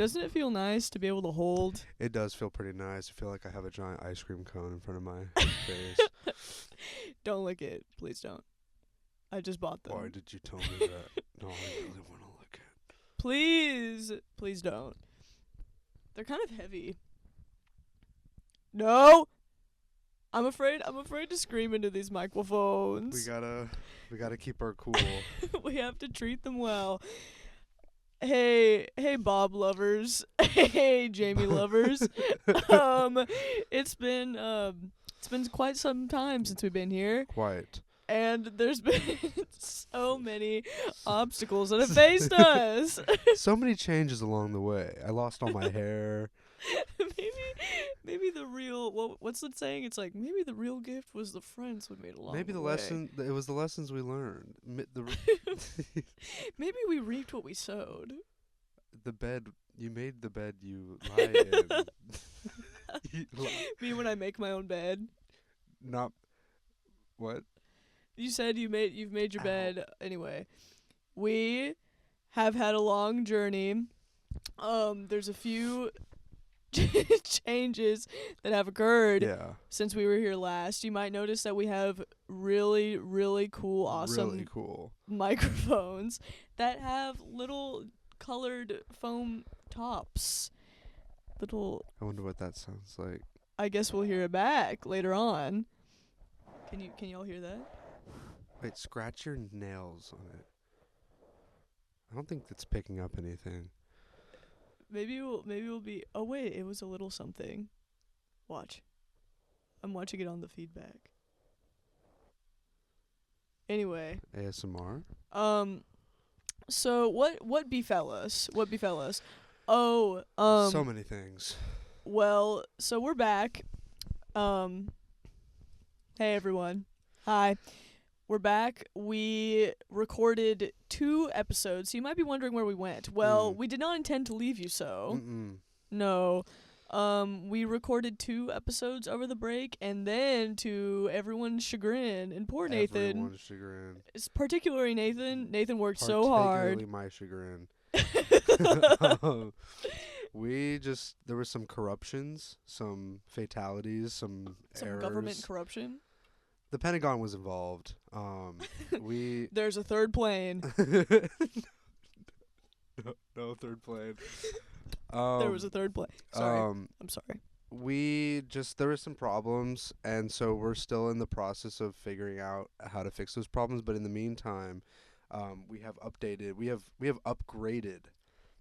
Doesn't it feel nice to be able to hold? It does feel pretty nice. I feel like I have a giant ice cream cone in front of my face. Don't lick it. Please don't. I just bought them. Why did you tell me that? No, I really want to lick it. Please. Please don't. They're kind of heavy. No! I'm afraid to scream into these microphones. We gotta keep our cool. We have to treat them well. Hey Bob lovers. Hey Jamie lovers. It's been quite some time since we've been here. Quite. And there's been so many obstacles that have faced us. So many changes along the way. I lost all my hair. Maybe the real what's the saying? It's like maybe the real gift was the friends we made along Maybe the the way. lesson. It was the lessons we learned. Maybe we reaped what we sowed. The bed. You made the bed you lie in. Me when I make my own bed. Not. What? You said you've made your bed. Anyway, we have had a long journey. There's a few changes that have occurred since we were here last. You might notice that we have really, really cool, awesome really cool microphones that have little colored foam tops. Little. I wonder what that sounds like. I guess we'll hear it back later on. Can y'all hear that? Wait, scratch your nails on it. I don't think it's picking up anything. Maybe we'll be. Oh wait, it was a little something. Watch. I'm watching it on the feedback. Anyway. ASMR. So what befell us? What befell us? Oh. So many things. Well, so we're back. Hey everyone. Hi. We're back. We recorded 2 episodes. So you might be wondering where we went. Well, we did not intend to leave you so. No. We recorded 2 episodes over the break, and then to everyone's chagrin, and poor Nathan. Everyone's chagrin. It's particularly Nathan. Nathan worked so hard. Particularly my chagrin. There were some corruptions, some fatalities, some errors. Government corruption. The Pentagon was involved. There's a third plane. no third plane. There was a third plane. Sorry. I'm sorry. There were some problems, and so we're still in the process of figuring out how to fix those problems. But in the meantime, we have upgraded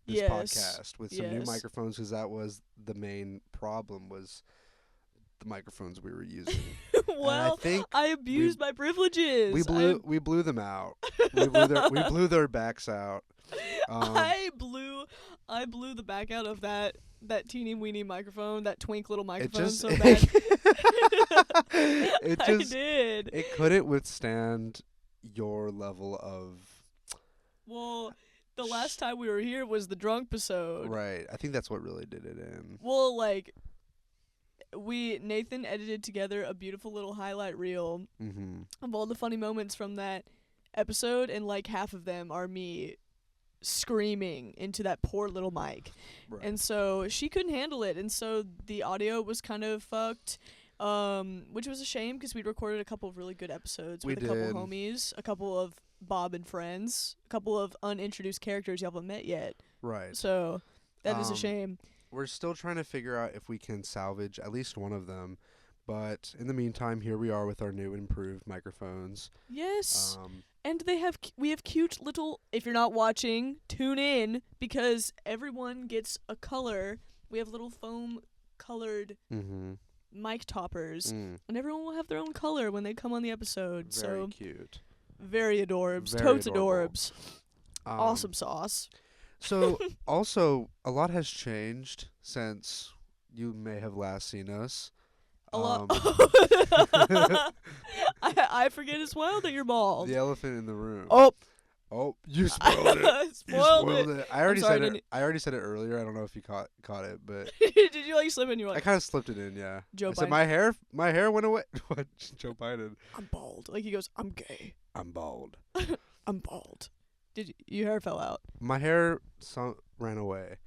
this podcast with some new microphones, because that was the main problem, was the microphones we were using. Well, I abused my privileges. We blew them out. we blew their backs out. I blew the back out of that teeny weeny microphone, that twink little microphone so bad. I did. It couldn't withstand your level of. Well, the last time we were here was the drunk episode. Right. I think that's what really did it in. Well, like, Nathan edited together a beautiful little highlight reel of all the funny moments from that episode, and like half of them are me screaming into that poor little mic. Right. And so she couldn't handle it, and so the audio was kind of fucked, which was a shame because we'd recorded a couple of really good episodes with a couple of homies, a couple of Bob and friends, a couple of unintroduced characters you haven't met yet. Right. So that is a shame. We're still trying to figure out if we can salvage at least one of them. But in the meantime, here we are with our new improved microphones. Yes. And we have cute little, if you're not watching, tune in, because everyone gets a color. We have little foam colored mic toppers. And everyone will have their own color when they come on the episode. Very cute. Very adorbs. Totes adorbs. Awesome sauce. So, also, a lot has changed since you may have last seen us. A lot. I forget as well that you're bald. The elephant in the room. Oh, you spoiled it. Spoiled it. I already said it. I already said it earlier. I don't know if you caught it, but did you like slip in? You were like, I kind of slipped it in. Yeah. Joe I Biden. said my hair went away. What? Joe Biden. I'm bald. Like he goes, I'm gay. I'm bald. I'm bald. Your hair fell out? My hair ran away.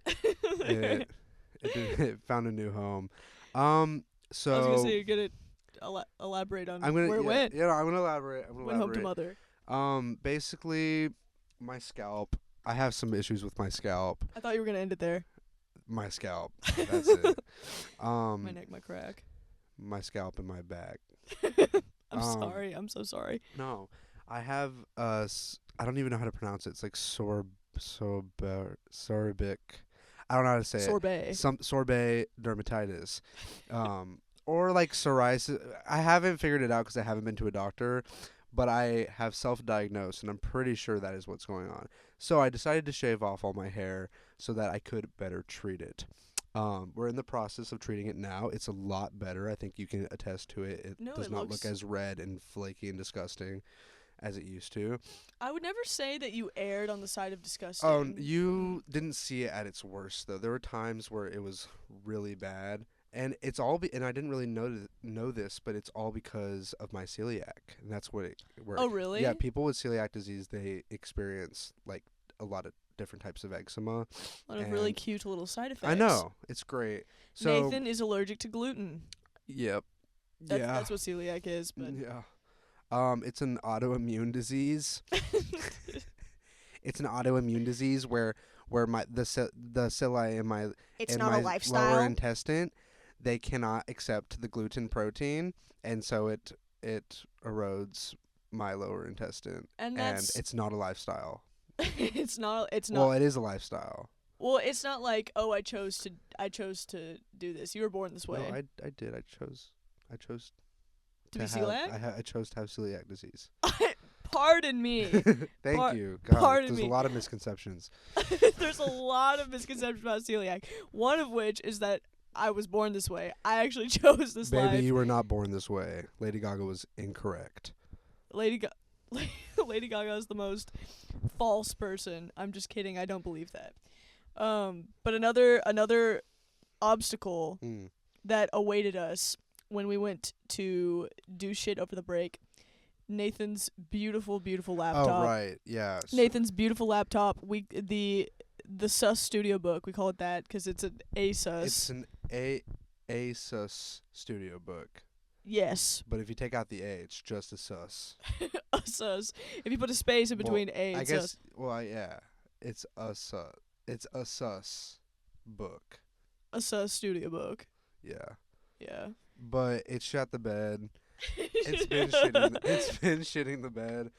It it found a new home. So I was gonna say you're gonna elaborate on I'm gonna where it yeah, went. yeah, I'm gonna elaborate. Went home to mother. Basically, my scalp. I have some issues with my scalp. I thought you were gonna end it there. My scalp. That's it. My neck, my crack. My scalp and my back. I'm sorry. I'm so sorry. No, I have I don't even know how to pronounce it. It's like sorbic. I don't know how to say Sorbet. it. Some sorbet dermatitis, or like psoriasis. I haven't figured it out because I haven't been to a doctor, but I have self-diagnosed, and I'm pretty sure that is what's going on. So I decided to shave off all my hair so that I could better treat it. We're in the process of treating it now. It's a lot better. I think you can attest to it. It No, does it not looks- look as red and flaky and disgusting as it used to. I would never say that you erred on the side of disgusting. Oh, you didn't see it at its worst though. There were times where it was really bad, and it's all and I didn't really know this, but it's all because of my celiac, and that's what it worked. Oh, really? Yeah, people with celiac disease, they experience like a lot of different types of eczema. A lot of really and cute little side effects. I know, it's great. So Nathan is allergic to gluten. Yep. That's what celiac is, but Yeah. It's an autoimmune disease. It's an autoimmune disease where the cilia in my It's in not my a lifestyle. lower intestine, they cannot accept the gluten protein, and so it erodes my lower intestine, and and that's it's not a lifestyle. it's not Well, it is a lifestyle. well, it's not like, oh, I chose to do this. You were born this way. No, I did. I chose to be have, celiac? I chose to have celiac disease. Pardon me. Thank you. God, pardon there's me. a lot of misconceptions. There's a lot of misconceptions about celiac. One of which is that I was born this way. I actually chose this Baby, life. you were not born this way. Lady Gaga was incorrect. Lady Gaga is the most false person. I'm just kidding. I don't believe that. But another obstacle Mm. that awaited us when we went to do shit over the break. Nathan's beautiful laptop. Oh, right. Yeah. Nathan's beautiful laptop. The Sus Studio Book. We call it that because it's an ASUS. It's an ASUS studio book. Yes, But if you take out the A, it's just a sus. ASUS. If you put a space in between A, I it's guess. sus. Well, yeah. It's a sus. It's a sus book. A Sus Studio Book. Yeah. Yeah. But it shut the bed. It's been shitting. It's been shitting the bed.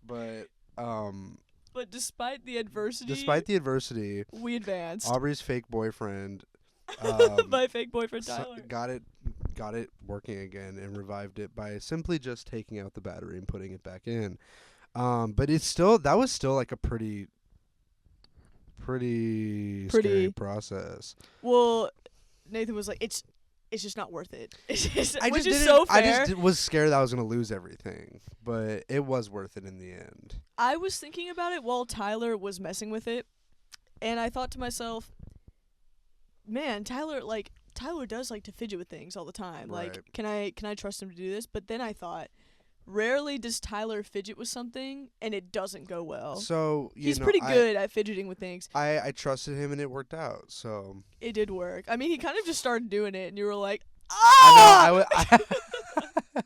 But But despite the adversity, we advanced. Aubrey's fake boyfriend My fake boyfriend so- Tyler. got it working again and revived it by simply just taking out the battery and putting it back in. But that was still like a pretty scary process. Well, Nathan was like, it's just not worth it. It's just, I which just is so fair. I just was scared that I was gonna lose everything, but it was worth it in the end. I was thinking about it while Tyler was messing with it, and I thought to myself, man, Tyler does like to fidget with things all the time. Right. Like, can I trust him to do this? But then I thought, rarely does Tyler fidget with something and it doesn't go well. So He's pretty good at fidgeting with things. I trusted him and it worked out. So It did work. I mean, he kind of just started doing it, and you were like, I know. ah! I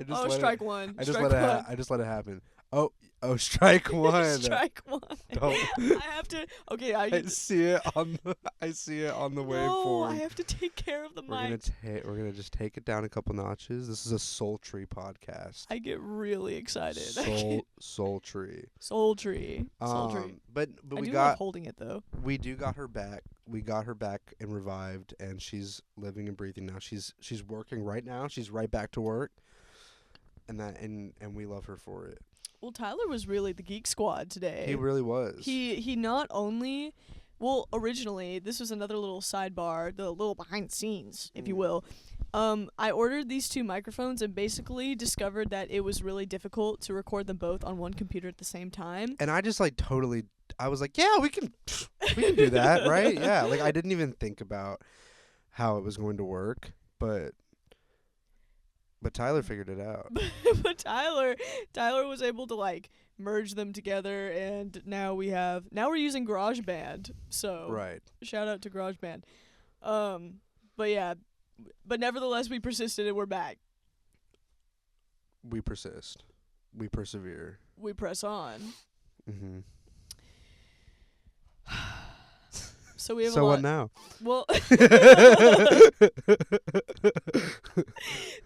just Oh, let strike one. I just strike let it. one. I just let it happen. Oh, strike one. Strike one. Don't. I have to. Okay, I see it on the. I see it on the no, waveform. I have to take care of the mic. We're gonna just take it down a couple notches. This is a sultry podcast. I get really excited. Sultry. Sultry. But I we do got love holding it though. we got her back. We got her back and revived, and she's living and breathing now. She's working right now. She's right back to work, and we love her for it. Well, Tyler was really the geek squad today. He really was. He not only, well, originally this was another little sidebar, the little behind the scenes, if you will. I ordered these two microphones and basically discovered that it was really difficult to record them both on one computer at the same time. And I just I was like, yeah, we can do that, right? Yeah, like I didn't even think about how it was going to work, but But Tyler figured it out. But Tyler was able to like merge them together, and now we're using GarageBand. So Right. shout out to GarageBand. But yeah, but nevertheless we persisted and we're back. We persist. We persevere. We press on. Mm-hmm. So we have So a lot. what now? Well,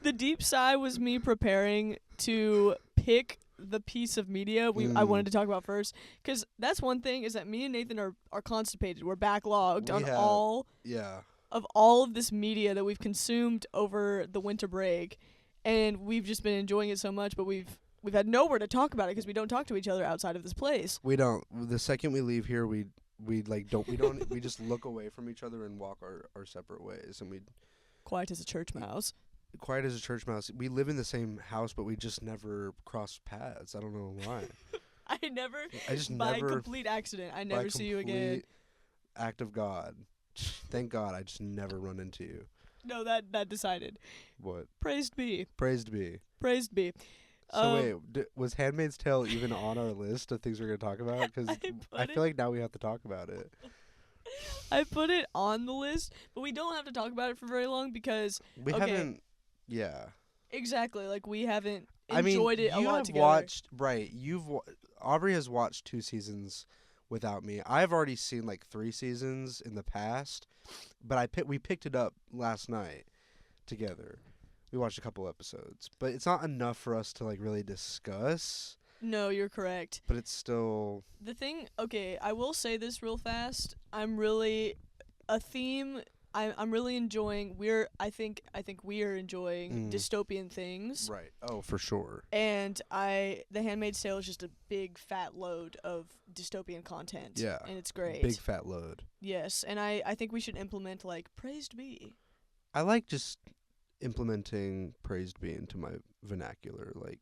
the deep sigh was me preparing to pick the piece of media I wanted to talk about first, because that's one thing, is that me and Nathan are constipated. We're backlogged We on have- all Yeah. of all of this media that we've consumed over the winter break, and we've just been enjoying it so much, but we've had nowhere to talk about it because we don't talk to each other outside of this place. We don't. The second we leave here, we don't. We just look away from each other and walk our separate ways. And we, Quiet as a church mouse. quiet as a church mouse. We live in the same house, but we just never cross paths. I don't know why. I never, I just by never. complete accident, I by never see you again. complete Act of God. Thank God, I just never run into you. No, that decided. What? Praised be. Praised be. Praised be. So wait, was *Handmaid's Tale* even on our list of things we're gonna talk about? Because I feel like now we have to talk about it. I put it on the list, but we don't have to talk about it for very long because We Okay. haven't. Yeah. exactly, like we haven't I mean, enjoyed it a you lot have together. watched right. Aubrey has watched 2 seasons without me. I've already seen like 3 seasons in the past, but we picked it up last night together. We watched a couple episodes, but it's not enough for us to like really discuss. No, you're correct. But it's still The thing, okay, I will say this real fast. I'm really I'm really enjoying. I think we are enjoying dystopian things. right. Oh, for sure. And The Handmaid's Tale is just a big fat load of dystopian content. Yeah. And it's great. Big fat load. Yes, and I think we should implement like praised be. I like just implementing praised be into my vernacular, like,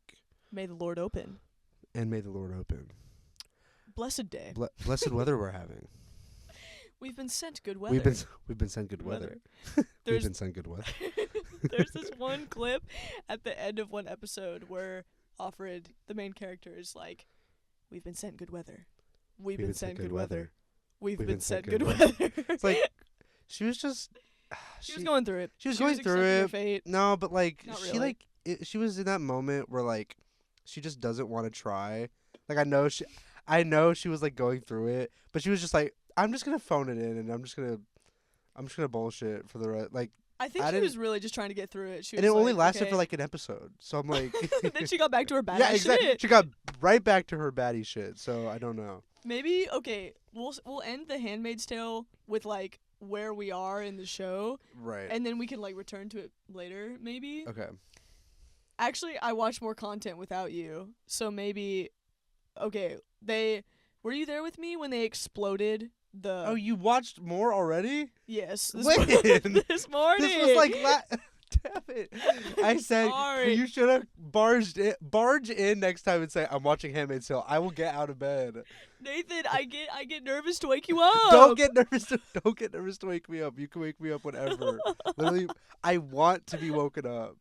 May the Lord open. and may the Lord open. Blessed day. Blessed weather we're having. We've been sent good weather. We've been sent good weather. We've There's been sent good weather. there's this one clip at the end of one episode where Offred, the main character, is like, "We've been sent good weather. We've been sent good weather. We've been sent good weather." It's like she was just she was going through it. She was going through accepting her it. fate. No, but like Not she really. like she was in that moment where like she just doesn't want to try. Like I know she was like going through it, but she was just like, I'm just gonna phone it in and I'm just gonna bullshit for the rest. Like, I think I she didn't- was really just trying to get through it. She was and it only like, lasted okay. for like an episode. So I'm like, Then she got back to her badass yeah, exactly. shit. She got right back to her baddie shit. So I don't know. Maybe we'll end The Handmaid's Tale with like where we are in the show, Right. and then we can like return to it later. Maybe. Okay. Actually, I watched more content without you, so maybe. Okay, were you there with me when they exploded the? Oh, you watched more already? Yes. When? This morning. This was like damn it. I said Sorry. you should have barge in next time and say I'm watching Handmaid's Tale. I will get out of bed. Nathan, I get nervous to wake you up. Don't get nervous to wake me up. You can wake me up whenever. Literally, I want to be woken up.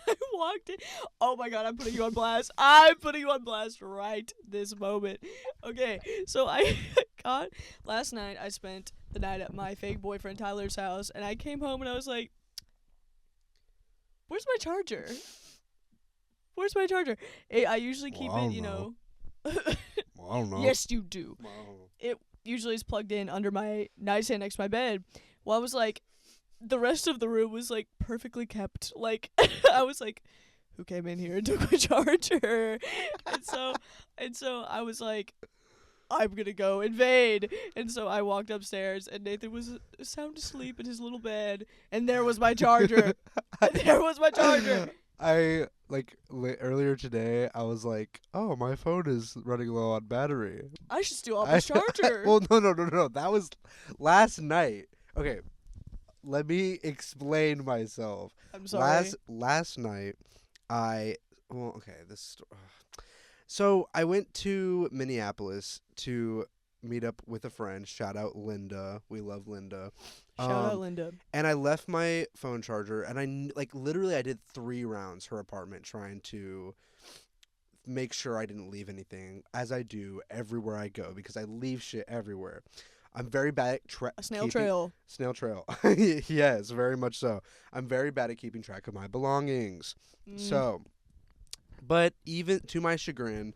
I walked in. Oh my god, I'm putting you on blast. I'm putting you on blast right this moment. Okay, so I got last night. I spent the night at my fake boyfriend Tyler's house, and I came home and I was like, "Where's my charger? Where's my charger?" I usually keep Well, I it, don't you know. Well, I don't know. Yes, you do. Well, It usually is plugged in under my nightstand next to my bed. Well, I was like, the rest of the room was like perfectly kept. Like I was like, who came in here and took my charger? and so I was like, I'm gonna go invade. And so I walked upstairs, and Nathan was sound asleep in his little bed, and there was my charger. There was my charger. I like earlier today. I was like, "Oh, my phone is running low on battery." I should steal Abba's charger. Well, no. That was last night. Okay, let me explain myself. I'm sorry. Last night, So I went to Minneapolis to meet up with a friend. Shout out Linda. We love Linda. Shout out Linda. And I left my phone charger, and literally I did 3 rounds her apartment trying to make sure I didn't leave anything, as I do everywhere I go because I leave shit everywhere. I'm very bad at A snail trail. Snail trail. Yes, very much so. I'm very bad at keeping track of my belongings. So, but even to my chagrin,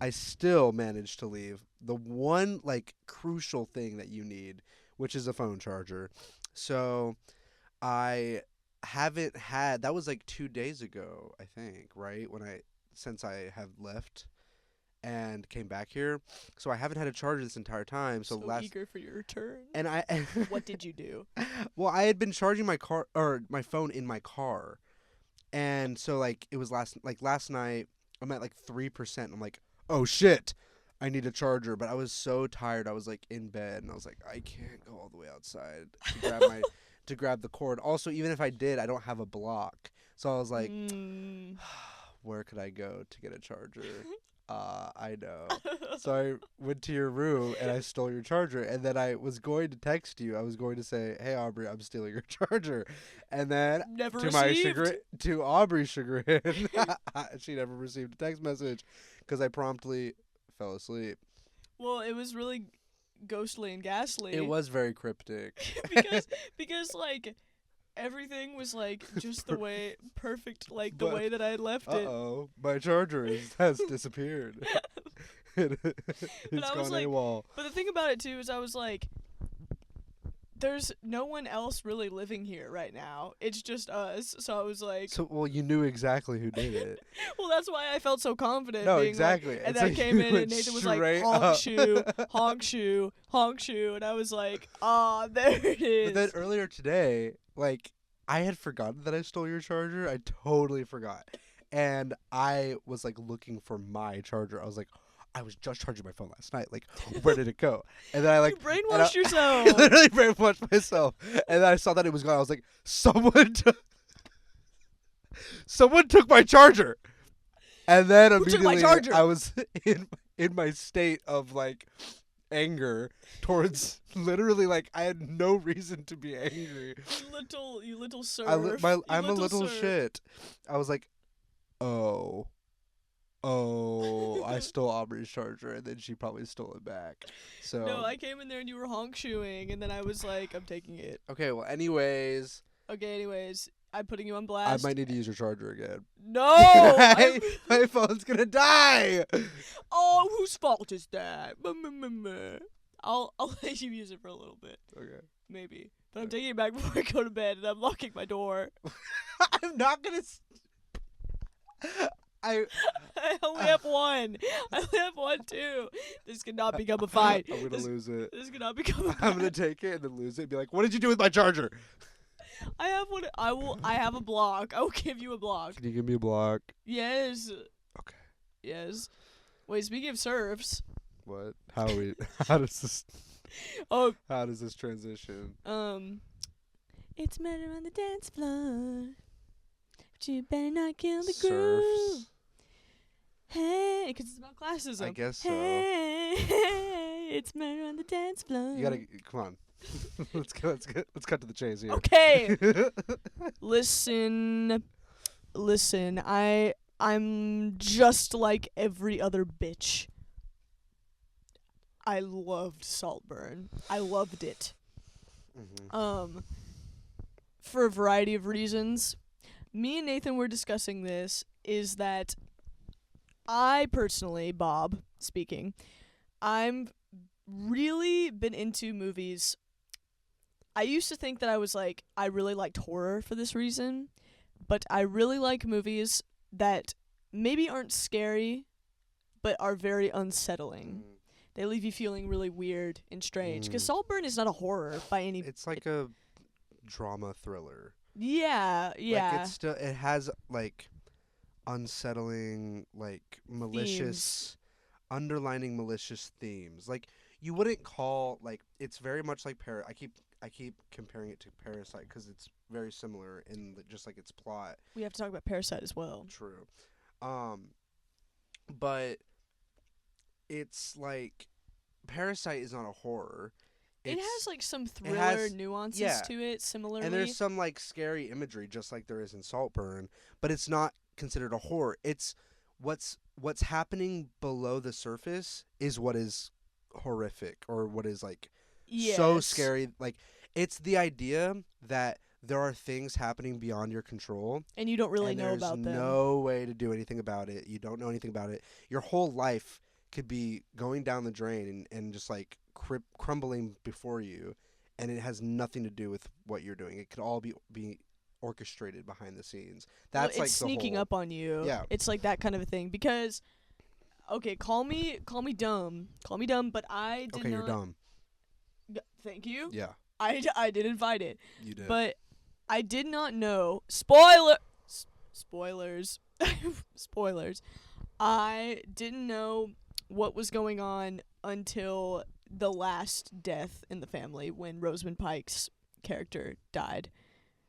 I still managed to leave the one crucial thing that you need, which is a phone charger. So, I haven't had that was 2 days ago, I think, right? Since I have left and came back here. So I haven't had a charger this entire time. So eager for your return. And what did you do? Well, I had been charging my phone in my car. And so it was last night I'm at 3%. I'm like, "Oh shit. I need a charger." But I was so tired. I was in bed and I was like, "I can't go all the way outside to grab the cord." Also, even if I did, I don't have a block. So I was like, where could I go to get a charger? I know. So I went to your room and I stole your charger. And then I was going to text you. I was going to say, "Hey, Aubrey, I'm stealing your charger." And then to Aubrey's chagrin, she never received a text message because I promptly fell asleep. Well, it was really ghostly and ghastly. It was very cryptic. because everything was just the way perfect, the way that I had left it. Uh-oh, my charger has disappeared. It's gone AWOL. But the thing about it too is I was like, there's no one else really living here right now. It's just us. So I was like, well, you knew exactly who did it. Well, that's why I felt so confident. No, exactly. And then I came in and Nathan was like, "Honk shoe, honk shoe, honk shoe," and I was like, there it is. But then earlier today, I had forgotten that I stole your charger. I totally forgot. And I was looking for my charger. I was like, I was just charging my phone last night. Where did it go? And then I you brainwashed yourself. I literally brainwashed myself. And then I saw that it was gone. I was like, someone took my charger. And then immediately I was in my state of anger towards literally I had no reason to be angry. You little serf. I'm a little shit. I was like, oh, I stole Aubrey's charger, and then she probably stole it back. So no, I came in there and you were honk shoeing, and then I was like, I'm taking it. Okay, well, anyways, I'm putting you on blast. I might need to use your charger again. No! My phone's gonna die! Oh, whose fault is that? I'll let you use it for a little bit. Okay. Maybe. But I'm taking it back before I go to bed, and I'm locking my door. I'm not gonna... I only have one. I only have one, too. This cannot become a fight. I'm gonna lose it. This cannot become a fight. I'm gonna take it and then lose it and be like, what did you do with my charger? I have one. I have a block. I will give you a block. Can you give me a block? Yes. Okay. Yes. Wait, speaking of serfs. What? How does this... Oh. How does this transition? It's murder on the dance floor. But you better not kill the groove. Serfs. Hey, because it's about classism. I guess so. Hey, it's murder on the dance floor. You gotta... Come on. Let's cut to the chase here. Okay. Listen. I'm just like every other bitch. I loved Saltburn. I loved it. Mm-hmm. For a variety of reasons. Me and Nathan were discussing this, is that I personally, Bob speaking, I'm really been into movies. I used to think that I really liked horror for this reason, but I really like movies that maybe aren't scary, but are very unsettling. They leave you feeling really weird and strange. Because Saltburn is not a horror by any... It's like a drama thriller. Yeah. It has unsettling, malicious, underlining malicious themes. You wouldn't call it's very much like I keep comparing it to Parasite because it's very similar in just its plot. We have to talk about Parasite as well. True, but it's Parasite is not a horror. It It's, has like some it thriller has- nuances yeah. to it, similarly. and there's some like scary imagery, just like there is in Saltburn, but it's not considered a horror. It's what's happening below the surface is what is horrific, or what is like so Yes. scary. Like, it's the idea that there are things happening beyond your control, And you don't really and know there's about them. no way to do anything about it. You don't know anything about it. Your whole life could be going down the drain and just like crumbling before you, and it has nothing to do with what you're doing. It could all be orchestrated behind the scenes. Well, That's it's like sneaking the whole, up on you. Yeah. It's like that kind of a thing because okay, call me dumb. Call me dumb, but I did Okay, not you're dumb. Thank you. Yeah, I did invite it. you did. But I did not know spoilers. Spoilers. I didn't know what was going on until the last death in the family when Rosamund Pike's character died.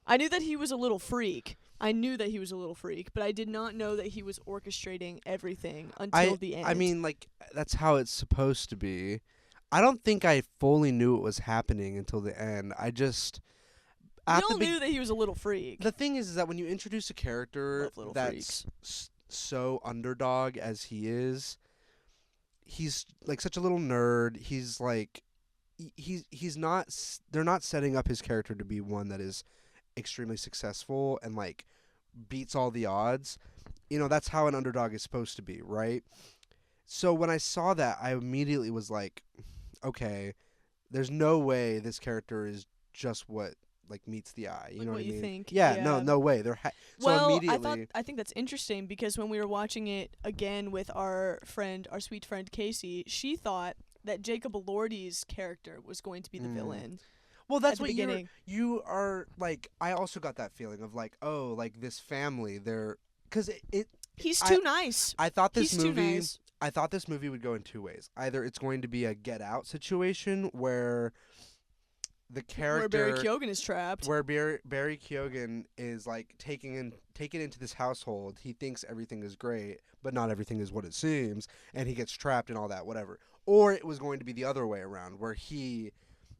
I knew that he was a little freak. But I did not know that he was orchestrating everything until the end. I mean, like, that's how it's supposed to be. I don't think I fully knew it was happening until the end. I just we at all the be- knew that he was a little freak. The thing is that when you introduce a character Love little that's so underdog as he is, he's like such a little nerd. He's like he's not they're not setting up his character to be one that is extremely successful and like beats all the odds. You know, that's how an underdog is supposed to be, right? So when I saw that, I immediately was like, okay, there's no way this character is just what like meets the eye. You Like know what what I you mean? think, Yeah, yeah. no way. So Well, immediately, I think that's interesting because when we were watching it again with our sweet friend Casey, she thought that Jacob Elordi's character was going to be the villain. well, that's at the what beginning. you are like. I also got that feeling of like, oh, like this family, they're because He's I- too nice. I thought this He's too movie. nice. I thought this movie would go in two ways. Either it's going to be a Get Out situation where the character Where Barry Keoghan is trapped. where Barry Keoghan is like taken into this household. He thinks everything is great, but not everything is what it seems, and he gets trapped and all that, whatever. Or it was going to be the other way around, where he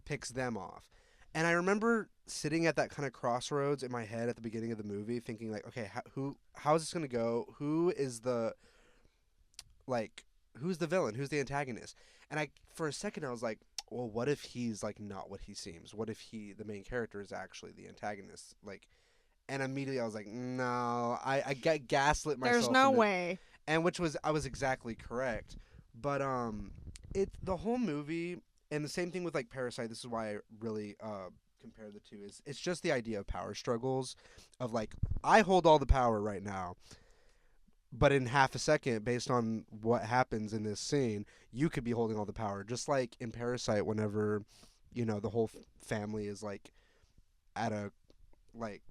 picks them off. And I remember sitting at that kind of crossroads in my head at the beginning of the movie, thinking like, okay, how is this gonna go? Who's the villain? Who's the antagonist? And for a second I was like, well, what if he's like not what he seems? What if the main character is actually the antagonist? Like, and immediately I was like, no, I get gaslit myself. There's no into- way. And I was exactly correct. But the whole movie, and the same thing with like Parasite. This is why I really compare the two. Is it's just the idea of power struggles, of like I hold all the power right now. But in half a second, based on what happens in this scene, you could be holding all the power. Just like in Parasite, whenever, the whole family is like at a, like,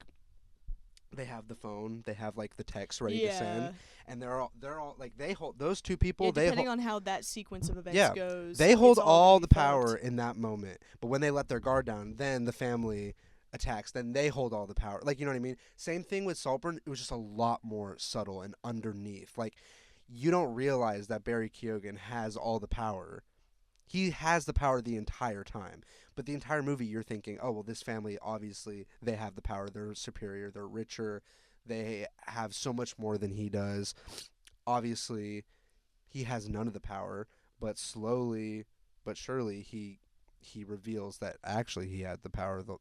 they have the phone, they have like the text ready to send, and they're all like they hold those two people. Yeah, They depending on how that sequence of events Yeah, goes. they hold it's all gonna the be power fucked. in that moment. But when they let their guard down, then the family attacks. Then they hold all the power. Like, you know what I mean? Same thing with Saltburn. It was just a lot more subtle and underneath. Like, you don't realize that Barry Keoghan has all the power. He has the power the entire time. But the entire movie, you're thinking, oh, well, this family, obviously, they have the power. They're superior. They're richer. They have so much more than he does. Obviously, he has none of the power. But slowly but surely, he reveals that actually he had the power the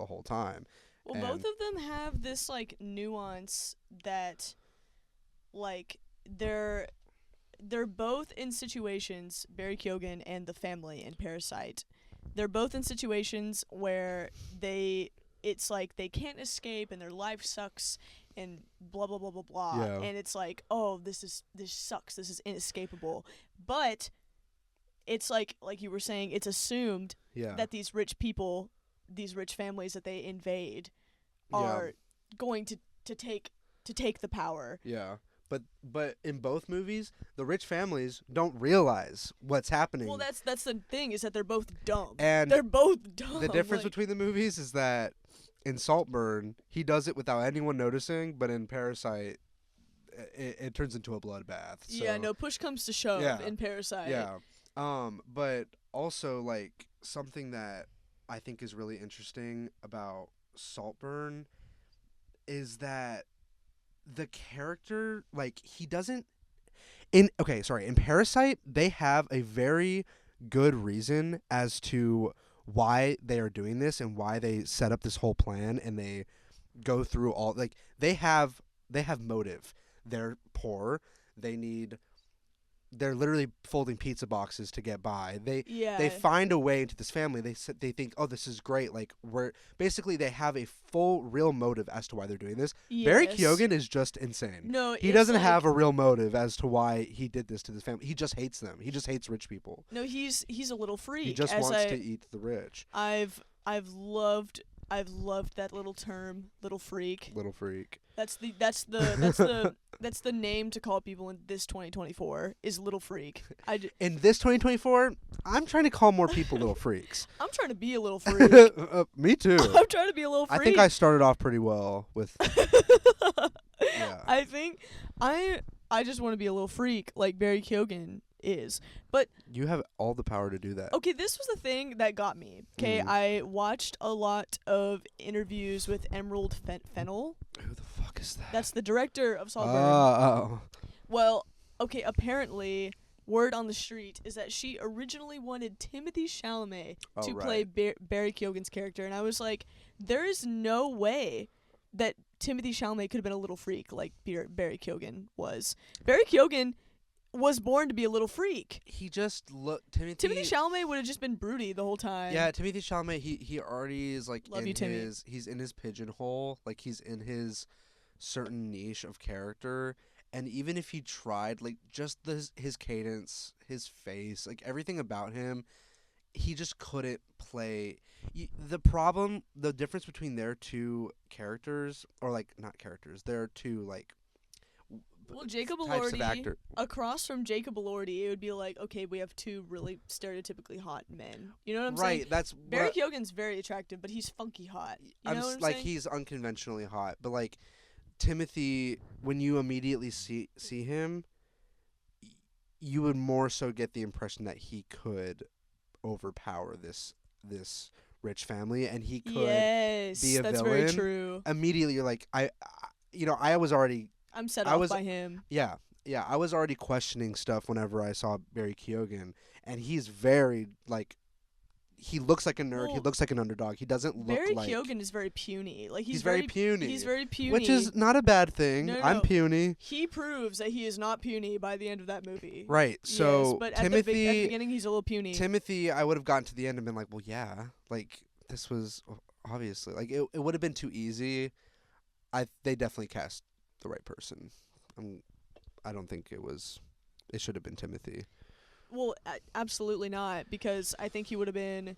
whole time. Well, And- both of them have this like nuance that, like, they're both in situations. Barry Keoghan and the family in Parasite, they're both in situations where it's like they can't escape and their life sucks and blah blah blah blah blah. Yeah. And it's like, oh, this sucks. This is inescapable. But it's like you were saying, it's assumed Yeah. that these rich people, these rich families that they invade, Yeah. are going to take the power. Yeah. But in both movies, the rich families don't realize what's happening. Well, that's the thing, is that they're both dumb. And they're both dumb. the difference like, between the movies is that in Saltburn, he does it without anyone noticing, but in Parasite, it turns into a bloodbath. So, yeah, no, push comes to shove Yeah. in Parasite. Yeah. But also like something that I think is really interesting about Saltburn is that the character, like, he doesn't in Parasite they have a very good reason as to why they are doing this and why they set up this whole plan, and they go through all, like, they have motive. They're poor. They need they're literally folding pizza boxes to get by. Yeah. They find a way into this family. They think, oh, this is great. Like, we're basically, they have a full real motive as to why they're doing this. Barry Yes. Keoghan is just insane. No, He it's doesn't like, have a real motive as to why he did this to this family. He just hates them. He just hates rich people. No, he's a little freak. He just as wants to eat the rich. I've loved that little term, little freak. Little freak. That's the name to call people in this 2024 is little freak. In this 2024, I'm trying to call more people little freaks. I'm trying to be a little freak. Me too. I'm trying to be a little freak. I think I started off pretty well with. Yeah. I think I just want to be a little freak like Barry Keoghan is. But You have all the power to do that. okay, this was the thing that got me. Okay, Mm. I watched a lot of interviews with Emerald Fennell. Who the fuck is that? That's the director of Saltburn. Oh. Well, okay, apparently, word on the street is that she originally wanted Timothy Chalamet to play Barry Keoghan's character, and I was like, there is no way that Timothy Chalamet could have been a little freak like Barry Keoghan was. Barry Keoghan was born to be a little freak. He just looked Timothy Chalamet would have just been broody the whole time. Yeah, Timothy Chalamet. He already is like Love in you, Timmy. he's in his pigeonhole. Like, he's in his certain niche of character. And even if he tried, like, just his cadence, his face, like, everything about him, he just couldn't play. The difference between their two characters, or like not characters, their two like. Well, Jacob types of Elordi, actor. across from Jacob Elordi, it would be like, okay, we have two really stereotypically hot men. You know what I'm saying? Right, that's Barry Keoghan's very attractive, but he's funky hot. You know what I'm like saying? he's unconventionally hot, but like Timothy, when you immediately see him, you would more so get the impression that he could overpower this rich family, and he could yes, be a that's villain. very true. Immediately, you're like, I was already, I'm set I off was- by him. yeah, I was already questioning stuff whenever I saw Barry Keoghan, and he's very like. He looks like a nerd. He Well, looks like an underdog. He doesn't look Barry like. Keoghan is very puny. Like He's very puny. He's very puny. Which is not a bad thing. No, I'm no. puny. He proves that he is not puny by the end of that movie. Right. So yes, but Timothy, at the beginning he's a little puny. Timothy, I would have gotten to the end and been like, well, yeah, like this was obviously like it would have been too easy. They definitely cast the right person. I don't think it should have been Timothy. Well, absolutely not, because I think he would have been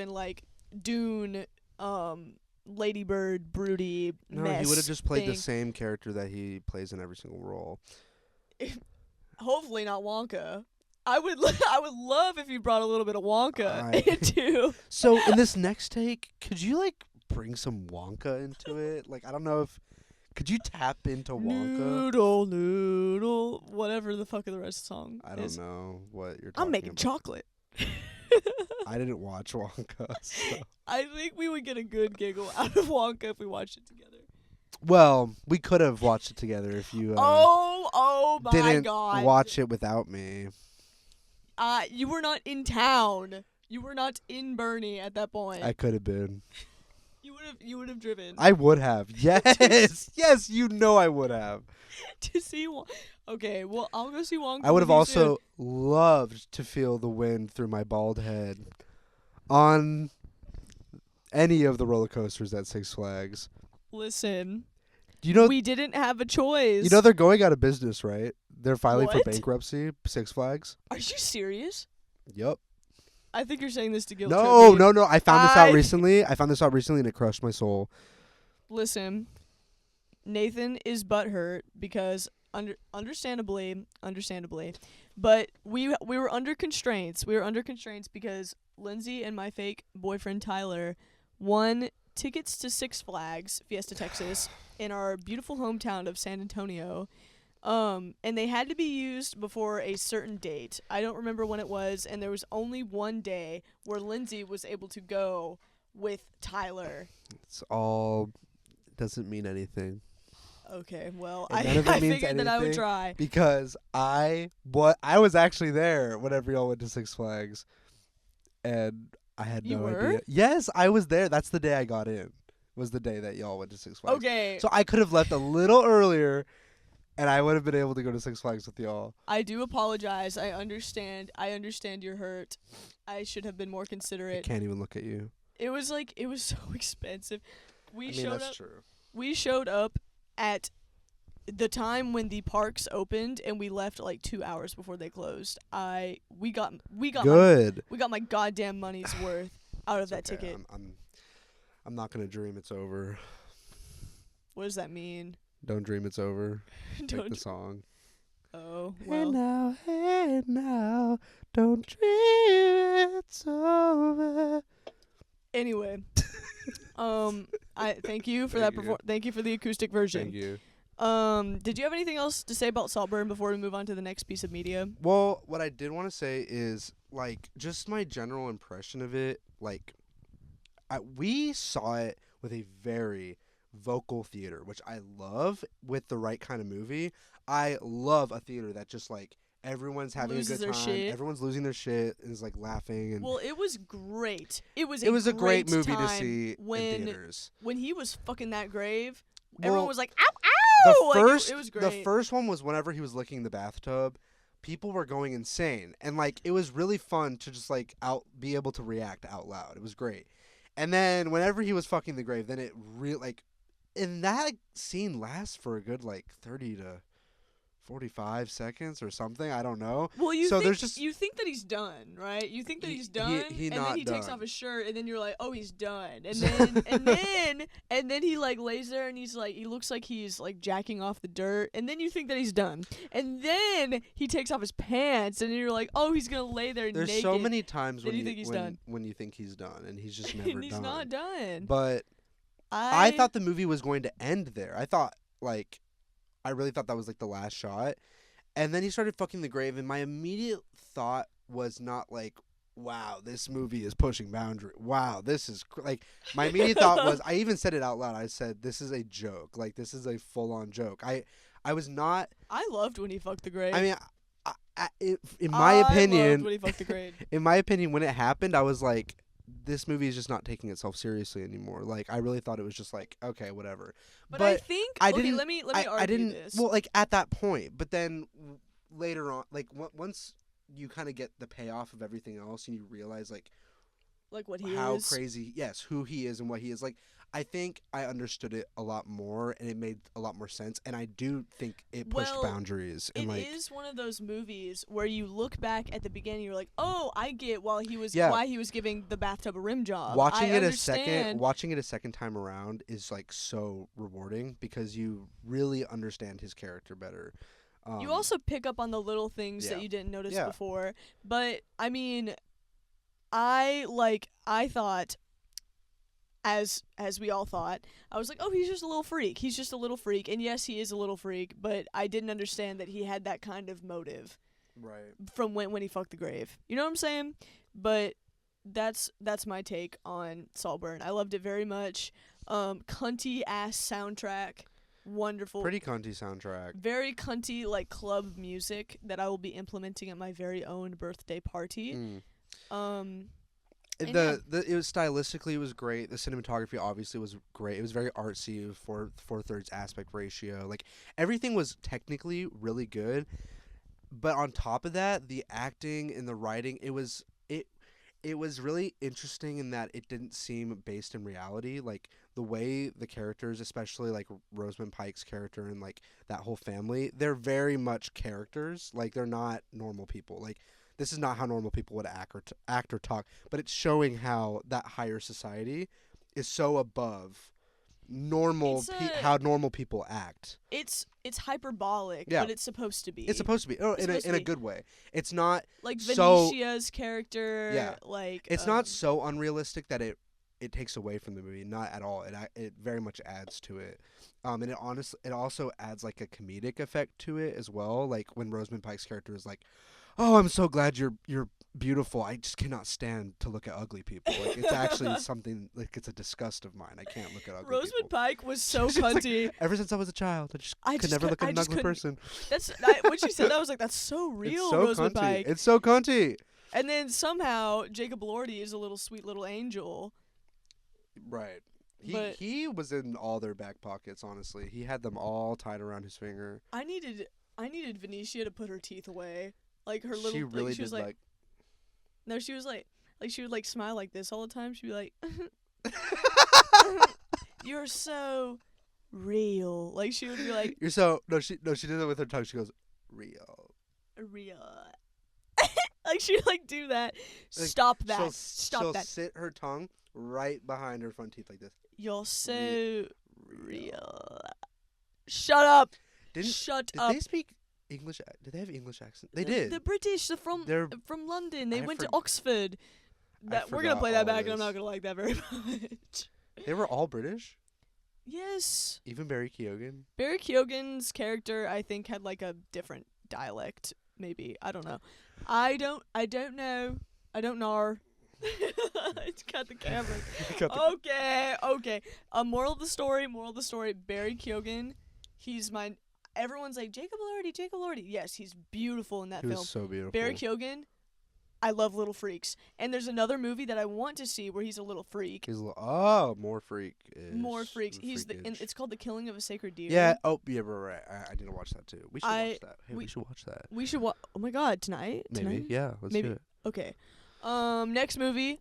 like Dune, Lady Bird, broody, No, mess he would have just played the thing. same character that he plays in every single role. Hopefully not Wonka. I would love if you brought a little bit of Wonka into. So in this next take, could you like bring some Wonka into it? Like, I don't know if could you tap into Wonka? Noodle, whatever the fuck of the rest of the song I don't is. know what you're talking I'm making about. chocolate. I didn't watch Wonka. So. I think we would get a good giggle out of Wonka if we watched it together. Well, we could have watched it together if you Oh my didn't God! watch it without me. You were not in town. You were not in Bernie at that point. I could have been. You would have driven I would have. Yes. Yes, you know I would have. to see. Okay, well I'll go see Wonka. I would have with you also loved to feel the wind through my bald head on any of the roller coasters at Six Flags. soon. Listen, You know, we didn't have a choice. they're going out of business, right? They're filing for What? bankruptcy. Six Flags. Are you serious? Yep. I think you're saying this to guilt No, trip me. no. I found this out recently. And it crushed my soul. Listen, Nathan is butthurt because understandably, but we were under constraints. We were under constraints because Lindsay and my fake boyfriend Tyler won tickets to Six Flags Fiesta Texas in our beautiful hometown of San Antonio. And they had to be used before a certain date. I don't remember when it was, and there was only one day where Lindsay was able to go with Tyler. It's all doesn't mean anything. Okay, well, And I none of it means figured that I would anything. try. Because I was actually there whenever y'all went to Six Flags, and I had You no were? idea. Yes, I was there. That's the day I got in. Was the day that y'all went to Six Flags. Okay, So I could have left a little earlier, and I would have been able to go to Six Flags with y'all. I do apologize. I understand your hurt. I should have been more I considerate. can't even look at you. It was so expensive. We I mean, showed that's up. true. We showed up at the time when the parks opened, and we left like 2 hours before they closed. We got Good. we got my goddamn money's worth out of that It's okay. ticket. I'm not gonna dream it's over. What does that mean? Don't dream it's over. Like Don't. the song. Oh Hey well. now, don't dream it's over. Anyway, I thank you for Thank that. you. Thank you for the acoustic version. Thank you. Did you have anything else to say about Saltburn before we move on to the next piece of media? Well, what I did want to say is, like, just my general impression of it. Like, we saw it with a very vocal theater, which I love with the right kind of movie. I love a theater that just, like, everyone's having Loses a good their time. shit. Everyone's losing their shit and is, like, laughing. And Well, it was great. It was a great movie to time see in when theaters. when he was fucking that grave. Well, Everyone was like, "Ow, ow!" The Like, first, it was the great. first one was whenever he was licking the bathtub. People were going insane, and like it was really fun to just like be able to react out loud. It was great. And then whenever he was fucking the grave, then it really like, and that like, scene lasts for a good like 30 to 45 seconds or something. I don't know. Well, you So think there's just- you think that he's done, right? You think that He- he's he- done, he and not then he takes done. off his shirt, and then you're like, "Oh, he's done." And then and then he like lays there, and he's like, he looks like he's like jacking off the dirt, and then you think that he's done, and then he takes off his pants, and you're like, "Oh, he's gonna lay there There's naked." so many times Then when you think he's when, done. when you think he's done, and he's just never and he's done. not done. But I thought the movie was going to end there. I thought, like, I really thought that was, like, the last shot. And then he started fucking the grave, and my immediate thought was not, like, wow, this movie is pushing boundary. Wow, this is, like, my immediate thought was, I even said it out loud. I said, this is a joke. Like, this is a full-on joke. I was not, I loved when he fucked the grave. I mean, in my opinion, loved when he fucked the grave. in my opinion, when it happened, I was like, this movie is just not taking itself seriously anymore. Like, I really thought it was just like, okay, whatever. But I think I okay, didn't. let me I argue didn't. this. Well, like at that point, but then later on, like once you kind of get the payoff of everything else, and you realize like what he how is. crazy, yes, who he is and what he is. Like, I think I understood it a lot more, and it made a lot more sense. And I do think it pushed Well, boundaries. And It like, is one of those movies where you look back at the beginning, you're like, "Oh, I get why he was giving the bathtub a rim job." watching I it understand. watching it a second time around is like so rewarding because you really understand his character better. You also pick up on the little things Yeah. that you didn't notice Yeah. before. But I mean, I thought, as we all thought, I was like, "Oh, he's just a little freak. He's just a little freak." And yes, he is a little freak, but I didn't understand that he had that kind of motive right. from when he fucked the grave. You know what I'm saying? But that's my take on Saltburn. I loved it very much. Cunty ass soundtrack, wonderful. Pretty cunty soundtrack. Very cunty like club music that I will be implementing at my very own birthday party. Mm. And It was stylistically, it was great. The cinematography obviously was great. It was very artsy, 4/3 aspect ratio. Like everything was technically really good, but on top of that, the acting and the writing, it was really interesting in that it didn't seem based in reality. Like the way the characters, especially like Rosamund Pike's character and like that whole family, they're very much characters. Like they're not normal people. Like this is not how normal people would act or talk, but it's showing how that higher society is so above normal how normal people act. It's hyperbolic, Yeah. but it's supposed to be. It's supposed to be. Oh, It's in supposed to a be. good way. It's not like so- Venetia's character. Yeah. Like it's not so unrealistic that it it takes away from the movie. Not at all. It very much adds to it. And it also adds like a comedic effect to it as well. Like when Rosamund Pike's character is like, "Oh, I'm so glad you're beautiful. I just cannot stand to look at ugly people." Like it's actually something like it's a disgust of mine. I can't look at ugly Rosamund people. Pike was so She's like, cunty. ever since I was a child, I could never look at an ugly couldn't- person. When she said that, I was like, that's so real, It's so Rosamund cunty. Pike. It's so cunty. And then somehow Jacob Elordi is a little sweet little angel. Right. But- He was in all their back pockets. Honestly, he had them all tied around his finger. I needed Venetia to put her teeth away, like her little. She really she was did like, no, she was like she would like smile like this all the time. She'd be like, "You're so real." Like she would be like, You're so she did it with her tongue. She goes, "Real." "Real." Like she'd like do that. Like, Stop that. She'll Stop that. sit her tongue right behind her front teeth like this. You're so real. Shut up. Shut Did up. they speak English? Did they have English accent? They did. The British. They're from They're- London. They I went to forg- Oxford. We're gonna forgot play that all back, and I'm this. not gonna like that very much. They were all British. Yes. Even Barry Keoghan. Barry Keoghan's character, I think, had like a different dialect. Maybe I don't know. I don't know. I don't know. It's got the camera. Okay. Moral of the story. Barry Keoghan. He's my. Everyone's like Jacob Elordi. Yes, he's beautiful in that He film. was so beautiful. Barry Keoghan. I love little freaks. And there's another movie that I want to see where he's a little freak. He's more freak. More freaks. It's called The Killing of a Sacred Deer. Yeah. Oh, yeah. Right. I need to watch that too. We should watch that. Hey, we should watch that. We should oh my god, tonight? Maybe. Tonight? Yeah. Let's Maybe. do it. Okay. Next movie.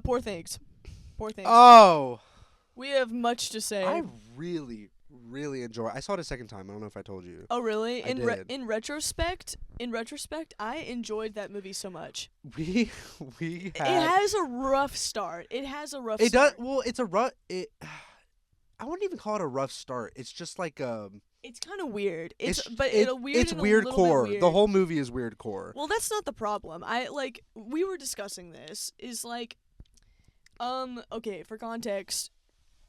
Poor Things. Oh. We have much to say. I really enjoy. I saw it a second time. I don't know if I told you. Oh really? I In did. in retrospect, I enjoyed that movie so much. We It had. has a rough start. It start. does. Well, it's a rough. I wouldn't even call it a rough start. It's just like It's kind of weird. It's It's and a weird little bit core. weird. The whole movie is weird core. Well, that's not the problem. We were discussing this. Is like, okay, for context,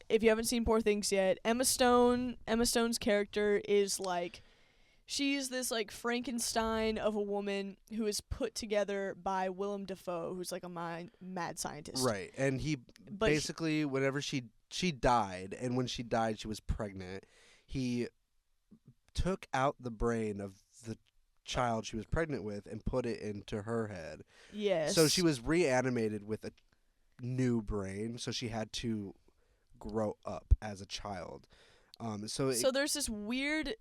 if you haven't seen Poor Things yet, Emma Stone's character is like, she's this like Frankenstein of a woman who is put together by Willem Dafoe, who's like a mad scientist. Right, and he But basically whenever she died, and when she died, she was pregnant. He took out the brain of the child she was pregnant with and put it into her head. Yes. So she was reanimated with a new brain. So she had to grow up as a child. So there's this weird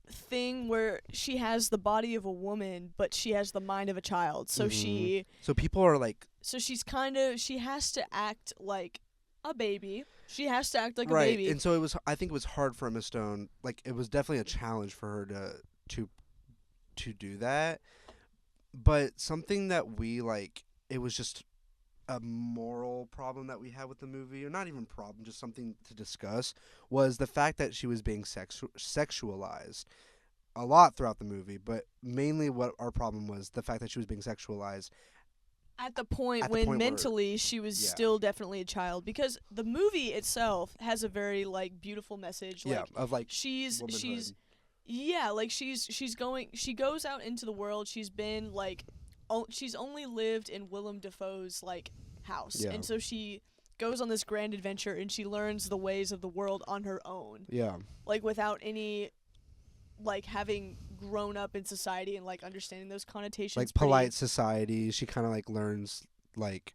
thing where she has the body of a woman, but she has the mind of a child. So Mhm. so people are like, she has to act like a baby. She has to act like right, a baby. and so I think it was hard for Emma Stone. Like it was definitely a challenge for her to do that. But something that we like, it was just a moral problem that we had with the movie, or not even problem, just something to discuss, was the fact that she was being sexualized a lot throughout the movie. But mainly what our problem was the fact that she was being sexualized at the point at the when point where- mentally she was Yeah. still definitely a child, because the movie itself has a very like beautiful message. Like, of like she's womanhood. yeah, like she goes out into the world. She's been like she's only lived in Willem Dafoe's like house. Yeah. And so she goes on this grand adventure and she learns the ways of the world on her own. Yeah. Like without any like having grown up in society and like understanding those connotations. Like polite society. She kind of like learns like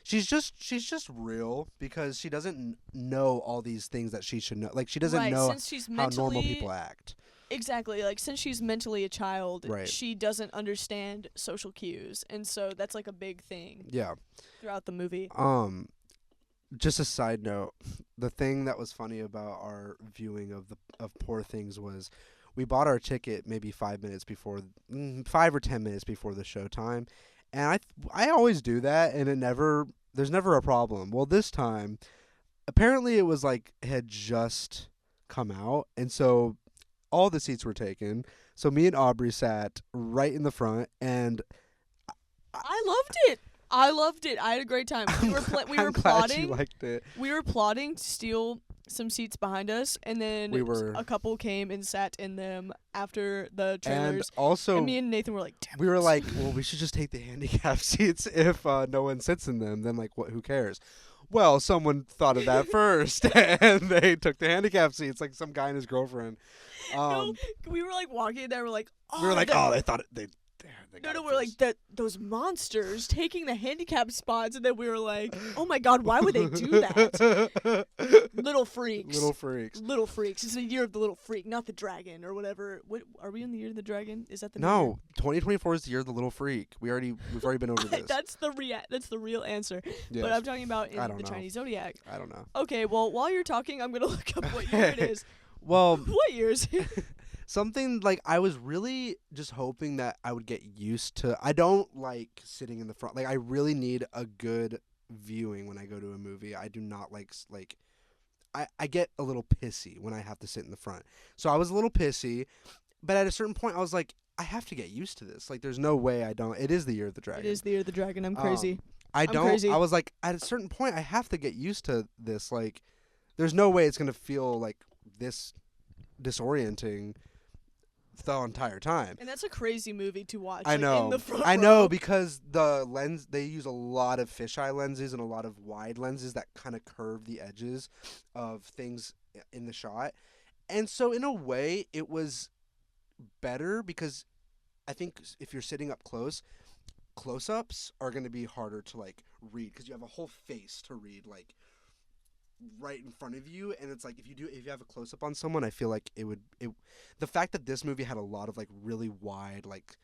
she's just real because she doesn't know all these things that she should know. Like she doesn't know since she's how normal mentally- people act. Exactly. Like since she's mentally a child, Right. she doesn't understand social cues. And so that's like a big thing Yeah. throughout the movie. Just a side note, the thing that was funny about our viewing of Poor Things was we bought our ticket maybe 5 minutes before 5 or 10 minutes before the show time, and I always do that, and there's never a problem. Well, this time apparently it was like it had just come out, and so all the seats were taken. So me and Aubrey sat right in the front, and I loved it. I loved it. I had a great time. We were I'm glad plotting. you liked it. We were plotting to steal some seats behind us, and then We were- a couple came and sat in them after the And trailers. also, And me and Nathan were like, damn we were it. like, well, we should just take the handicap seats if no one sits in them. Then, like, what? Who cares? Well, someone thought of that first, and they took the handicap seats, like some guy and his girlfriend. No, we were like walking there. We're like, oh, we were like, that- they thought it. They No, got no, it we're like first. that. Those monsters taking the handicap spots, and then we were like, "Oh my god, why would they do that?" Little freaks. Little freaks. Little freaks. It's the year of the little freak, not the dragon or whatever. What are we in the year of the dragon? Is that the new year? No, 2024 is the year of the little freak. We've already been over this. That's the real answer. Yes. But I'm talking about I in don't the know. Chinese zodiac. I don't know. Okay, well while you're talking, I'm gonna look up what year it is. Well, What year is it? something like I was really just hoping that I would get used to. I don't like sitting in the front. Like I really need a good viewing when I go to a movie. I do not like I get a little pissy when I have to sit in the front. So I was a little pissy, but at a certain point I was like, I have to get used to this. Like there's no way I don't. It is the year of the dragon. It is the year of the dragon. I'm crazy. I don't. crazy. I was like, at a certain point I have to get used to this. Like there's no way it's gonna feel like this disorienting the entire time. And that's a crazy movie to watch. I like, know. In the front I know row. because the lens they use a lot of fisheye lenses and a lot of wide lenses that kind of curve the edges of things in the shot. And so in a way it was better because I think if you're sitting up close-ups are going to be harder to like read because you have a whole face to read like right in front of you, and it's like if you have a close up on someone, I feel like the fact that this movie had a lot of like really wide, like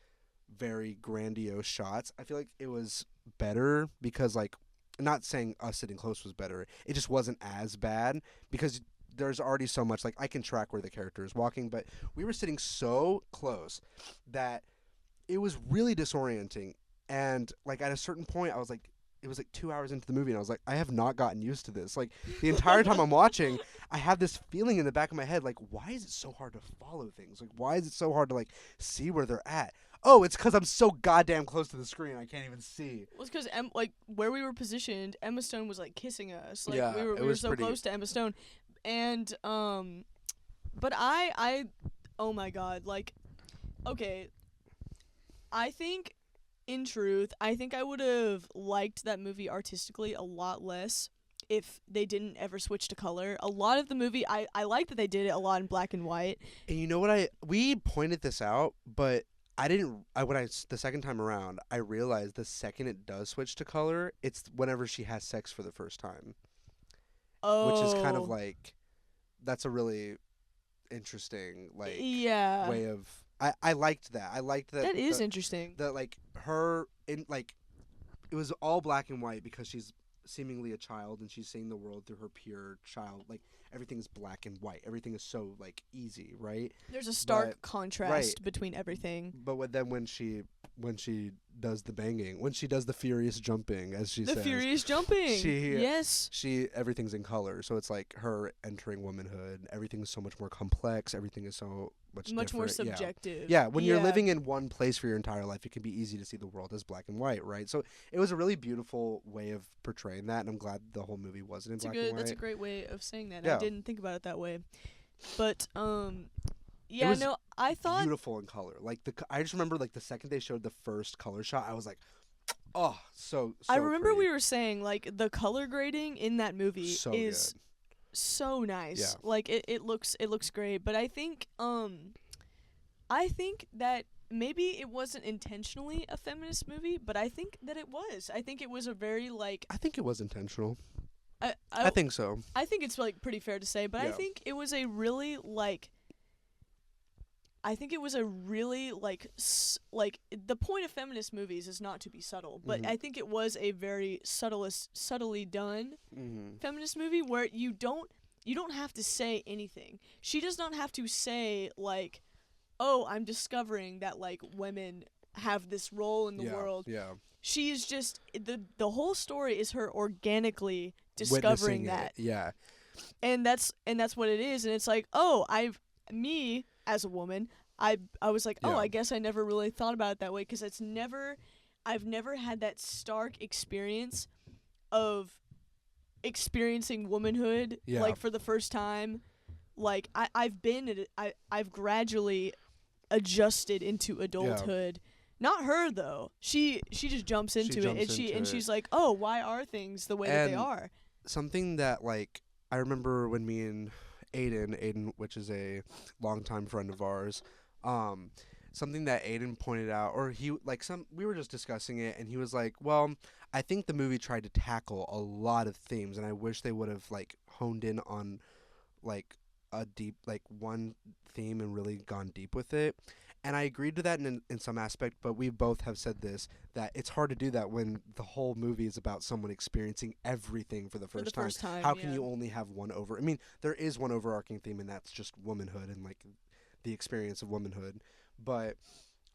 very grandiose shots, I feel like it was better because like not saying us sitting close was better, it just wasn't as bad because there's already so much like I can track where the character is walking, but we were sitting so close that it was really disorienting, and like at a certain point I was like, it was like 2 hours into the movie and I was like, I have not gotten used to this. Like the entire time I'm watching, I have this feeling in the back of my head, like, why is it so hard to follow things? Like, why is it so hard to like see where they're at? Oh, it's because I'm so goddamn close to the screen, I can't even see. Well, it's because like where we were positioned, Emma Stone was like kissing us. Like Yeah, we it were was so pretty- close to Emma Stone, and but I oh my god, like okay, I think in truth, I think I would have liked that movie artistically a lot less if they didn't ever switch to color. A lot of the movie, I like that they did it a lot in black and white. And you know what, we pointed this out, but the second time around, I realized the second it does switch to color, it's whenever she has sex for the first time. Oh, Which is kind of like, that's a really interesting like yeah, way of I liked that. I liked that. that is interesting. That like her in like it was all black and white because she's seemingly a child and she's seeing the world through her pure child. Like everything is black and white. Everything is so like easy, right? There's a stark But- contrast right. between everything. But when she does the banging, when she does the furious jumping, as she The says, furious jumping. She- Yes. everything's in color. So it's like her entering womanhood. Everything is so much more complex. Everything is so much More different. Yeah. subjective. Yeah, when you're Yeah. living in one place for your entire life, it can be easy to see the world as black and white, right? So it was a really beautiful way of portraying that, and I'm glad the whole movie wasn't in black and white. That's a great way of saying that. Yeah. I didn't think about it that way. But yeah, was no, I thought Beautiful in color. Like I just remember like the second they showed the first color shot, I was like, oh, so I remember pretty. we were saying like the color grading in that movie So is good. so nice. Yeah. Like it looks great, but I think that maybe it wasn't intentionally a feminist movie, but I think that it was. I think it was a very like I think it was intentional. I I think so. I think it's like pretty fair to say, but I Yeah. think it was a really like like the point of feminist movies is not to be subtle, but Mhm. I think it was a very subtly done Mm-hmm. feminist movie where you don't have to say anything. She does not have to say like, "Oh, I'm discovering that like women have this role in the world." Yeah. She's just the whole story is her organically discovering Witnessing that. it. Yeah. And that's what it is, and it's like, oh, me as a woman, I was like, oh, Yeah. I guess I never really thought about it that way, because it's never, I've never had that stark experience of experiencing womanhood Yeah. like for the first time. Like I've gradually adjusted into adulthood. Not her though. She just jumps into it jumps and into she's it. like, "Oh, why are things the way that they And are?" Something that, like, I remember when me and Aiden, which is a longtime friend of ours, um, something that Aiden pointed out, or we were just discussing it, and he was like, well, I think the movie tried to tackle a lot of themes, and I wish they would have, like, honed in on, like, a deep, like, one theme and really gone deep with it. And I agreed to that in some aspect, but we both have said this, that it's hard to do that when the whole movie is about someone experiencing everything for the For the first time. first time, How can yeah. you only have one I mean, there is one overarching theme, and that's just womanhood and, like, the experience of womanhood. But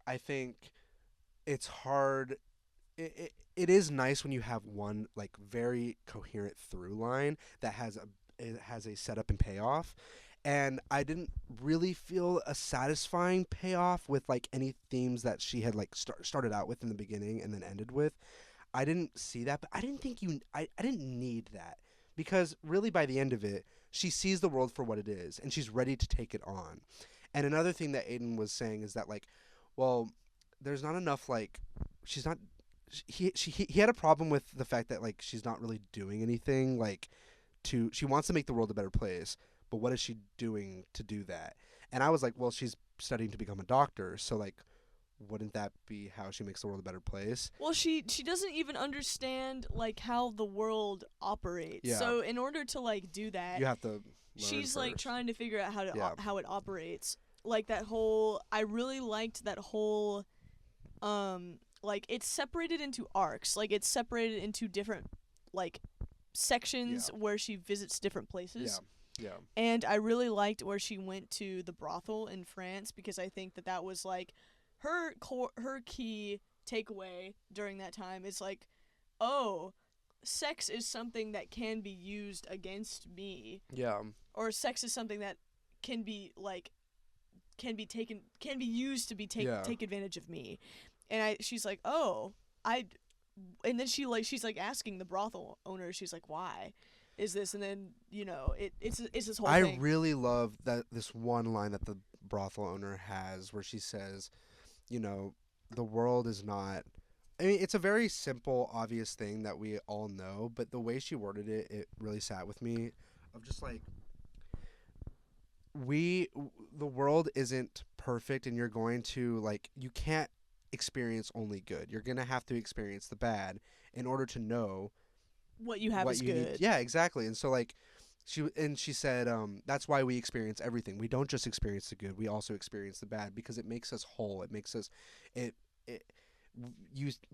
I think it's hard. It is nice when you have one, like, very coherent through line that it has a setup and payoff. And I didn't really feel a satisfying payoff with, like, any themes that she had, like, started out with in the beginning and then ended with. I didn't see that, but I didn't think I didn't need that, because really by the end of it, she sees the world for what it is and she's ready to take it on. And another thing that Aiden was saying is that, like, well, there's not enough, like, she's not he had a problem with the fact that, like, she's not really doing anything, like, she wants to make the world a better place, but what is she doing to do that? And I was like, well, she's studying to become a doctor, so, like, wouldn't that be how she makes the world a better place? Well, she doesn't even understand like how the world operates. Yeah. So in order to like do that, You have to learn she's like first. trying to figure out how to Yeah. how it operates. Like that whole I really liked that whole like it's separated into arcs. Like it's separated into different like sections where she visits different places. Yeah. And I really liked where she went to the brothel in France, because I think that was like her key takeaway during that time is like, oh, sex is something that can be used against me, Yeah. or sex is something that can be used to take advantage of me. And she's like, oh, and then she's like asking the brothel owner, she's like, why is this? And then, it's this whole thing. I really love this one line that the brothel owner has where she says, the world is not, I mean, it's a very simple, obvious thing that we all know, but the way she worded it, it really sat with me, of just like, the world isn't perfect, and you're going to, like, you can't experience only good. You're going to have to experience the bad in order to know what you have is good. Need. Yeah, exactly. And so, like, she said, that's why we experience everything. We don't just experience the good, we also experience the bad, because it makes us whole. It makes us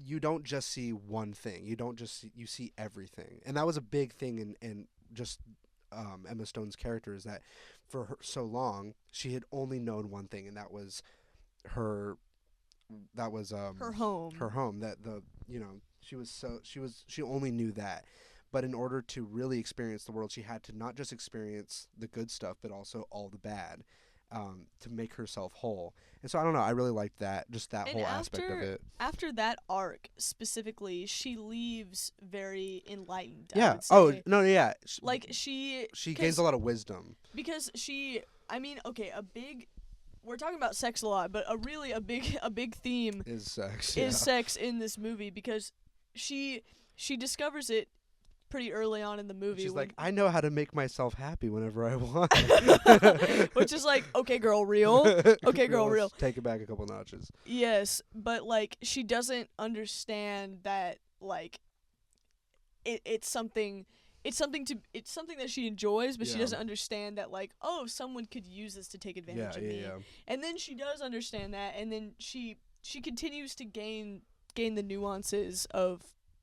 you don't just see one thing. You see everything. And that was a big thing in just Emma Stone's character, is that for her so long she had only known one thing, and that was her home. Her home. That she only knew that. But in order to really experience the world, she had to not just experience the good stuff, but also all the bad, to make herself whole. And so I don't know, I really liked that, just that whole aspect of it. After that arc specifically, she leaves very enlightened. Yeah. I would say. Oh no, yeah. Like she gains a lot of wisdom. Because we're talking about sex a lot, but a big theme is sex. Is sex in this movie, because she discovers it pretty early on in the movie. She's like, I know how to make myself happy whenever I want. Which is like, okay, girl, real. Okay, girl, real. Take it back a couple notches. Yes, but like she doesn't understand that like it's something that she enjoys, but she doesn't understand that like, oh, someone could use this to take advantage of me. Yeah. And then she does understand that, and then she continues to gain the nuances of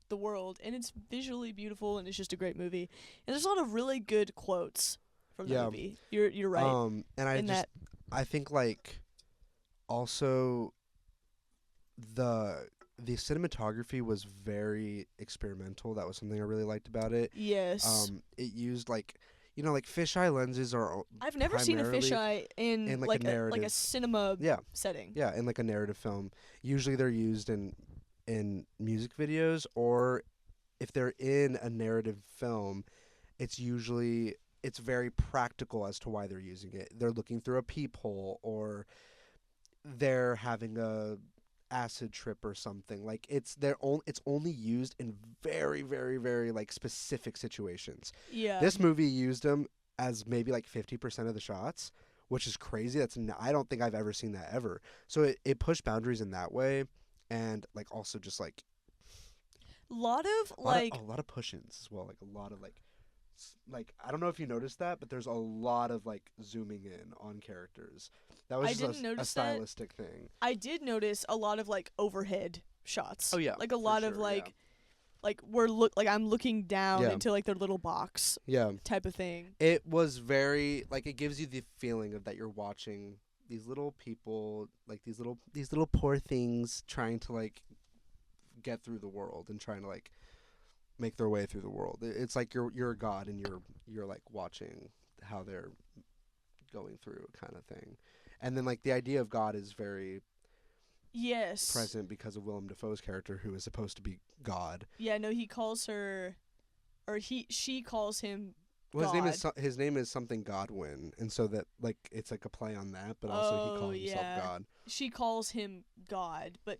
the world, and it's visually beautiful, and it's just a great movie. And there's a lot of really good quotes from the movie. You're right. And I think, like, also the cinematography was very experimental. That was something I really liked about it. Yes. It used, like, like fisheye lenses are. I've never seen a fisheye in like a cinema Yeah. setting. Yeah, in like a narrative film. Usually they're used in in music videos, or if they're in a narrative film, it's very practical as to why they're using it. They're looking through a peephole, or they're having a acid trip or something. Like it's only used in very, very, very like specific situations. Yeah. This movie used them as maybe like 50% of the shots, which is crazy. I don't think I've ever seen that ever. So it pushed boundaries in that way, and like also just like Lot of a lot of push-ins as well. Like a lot of like I don't know if you noticed that, but there's a lot of like zooming in on characters. That was I just didn't a notice that. stylistic thing. I did notice a lot of like overhead shots. Oh yeah, Like a for lot of sure, like yeah. like I'm looking down Yeah. into like their little box Yeah. type of thing. It was very like it gives you the feeling of that you're watching these little people, like these little poor things trying to like get through the world and trying to like make their way through the world. It's like you're a god and you're like watching how they're going through kind of thing. And then like the idea of God is very Yes. present because of Willem Dafoe's character, who is supposed to be God. Yeah, no, he calls her or she calls him Well, God. his name is something Godwin, and so that like it's like a play on that, but also he calls himself God. She calls him God, but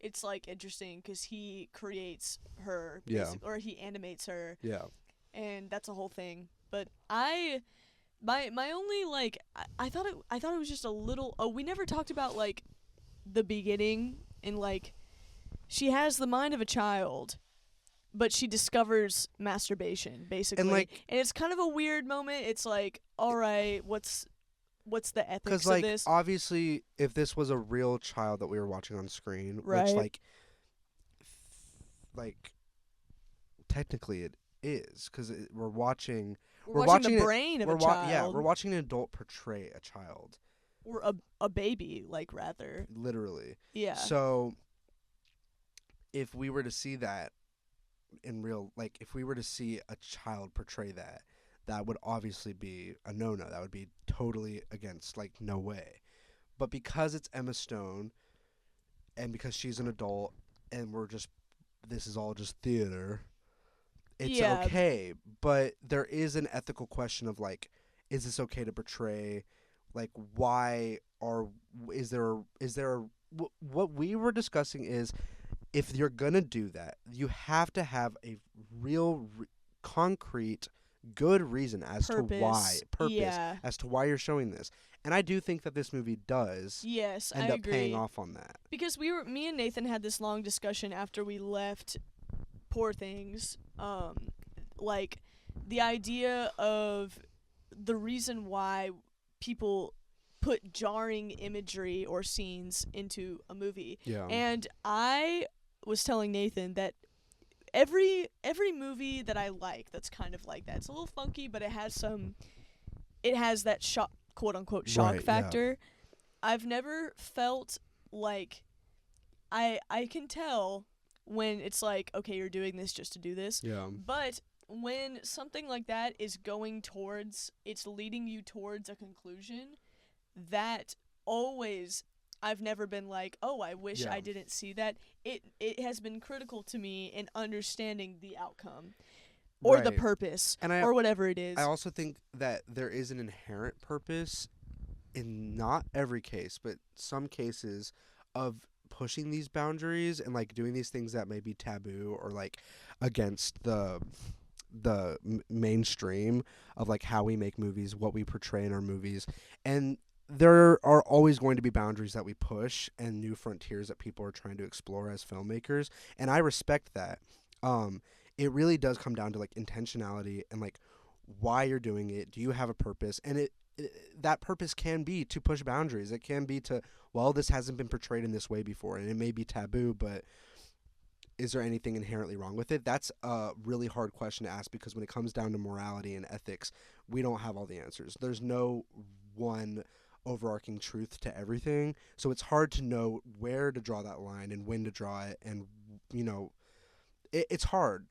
it's like interesting because he creates her, Yeah. or he animates her, Yeah. and that's a whole thing. But my only like I thought it was just a little. Oh, we never talked about like the beginning, and like she has the mind of a child, but she discovers masturbation basically, And like and it's kind of a weird moment. It's like, all right, what's the ethics because of like this? obviously if this was a real child that we were watching on screen, Right. which like technically it is because we're watching We're we're watching the watching it- brain of we're a child. yeah, we're watching an adult portray a child, or a baby, like rather. literally. Yeah. So if we were to see that in real, like if we were to see a child portray that, that would obviously be a no-no. That would be totally against, like, no way. But because it's Emma Stone, and because she's an adult, and this is all just theater, it's Yeah. okay. But there is an ethical question of, like, is this okay to portray? Like, what we were discussing is, if you're gonna do that, you have to have a real, concrete, good reason as to why Yeah. as to why you're showing this. And I do think that this movie does Yes, end I up agree. paying off on that. Because me and Nathan had this long discussion after we left Poor Things. Like the idea of the reason why people put jarring imagery or scenes into a movie. Yeah. And I was telling Nathan that every movie that I like that's kind of like that. It's a little funky, but it has that shock, quote unquote shock Right, yeah. factor. I've never felt like I can tell when it's like, okay, you're doing this just to do this. Yeah. But when something like that is it's leading you towards a conclusion, that always, I've never been like, oh, I wish Yeah. I didn't see that. It has been critical to me in understanding the outcome or the Right. purpose And or whatever it is. I also think that there is an inherent purpose in not every case, but some cases of pushing these boundaries and like doing these things that may be taboo or like against the mainstream of like how we make movies, what we portray in our movies. And there are always going to be boundaries that we push and new frontiers that people are trying to explore as filmmakers, and I respect that. It really does come down to like intentionality and like why you're doing it. Do you have a purpose? And that purpose can be to push boundaries. It can be to, well, this hasn't been portrayed in this way before, and it may be taboo, but is there anything inherently wrong with it? That's a really hard question to ask, because when it comes down to morality and ethics, we don't have all the answers. There's no one overarching truth to everything, so it's hard to know where to draw that line and when to draw it, and it's hard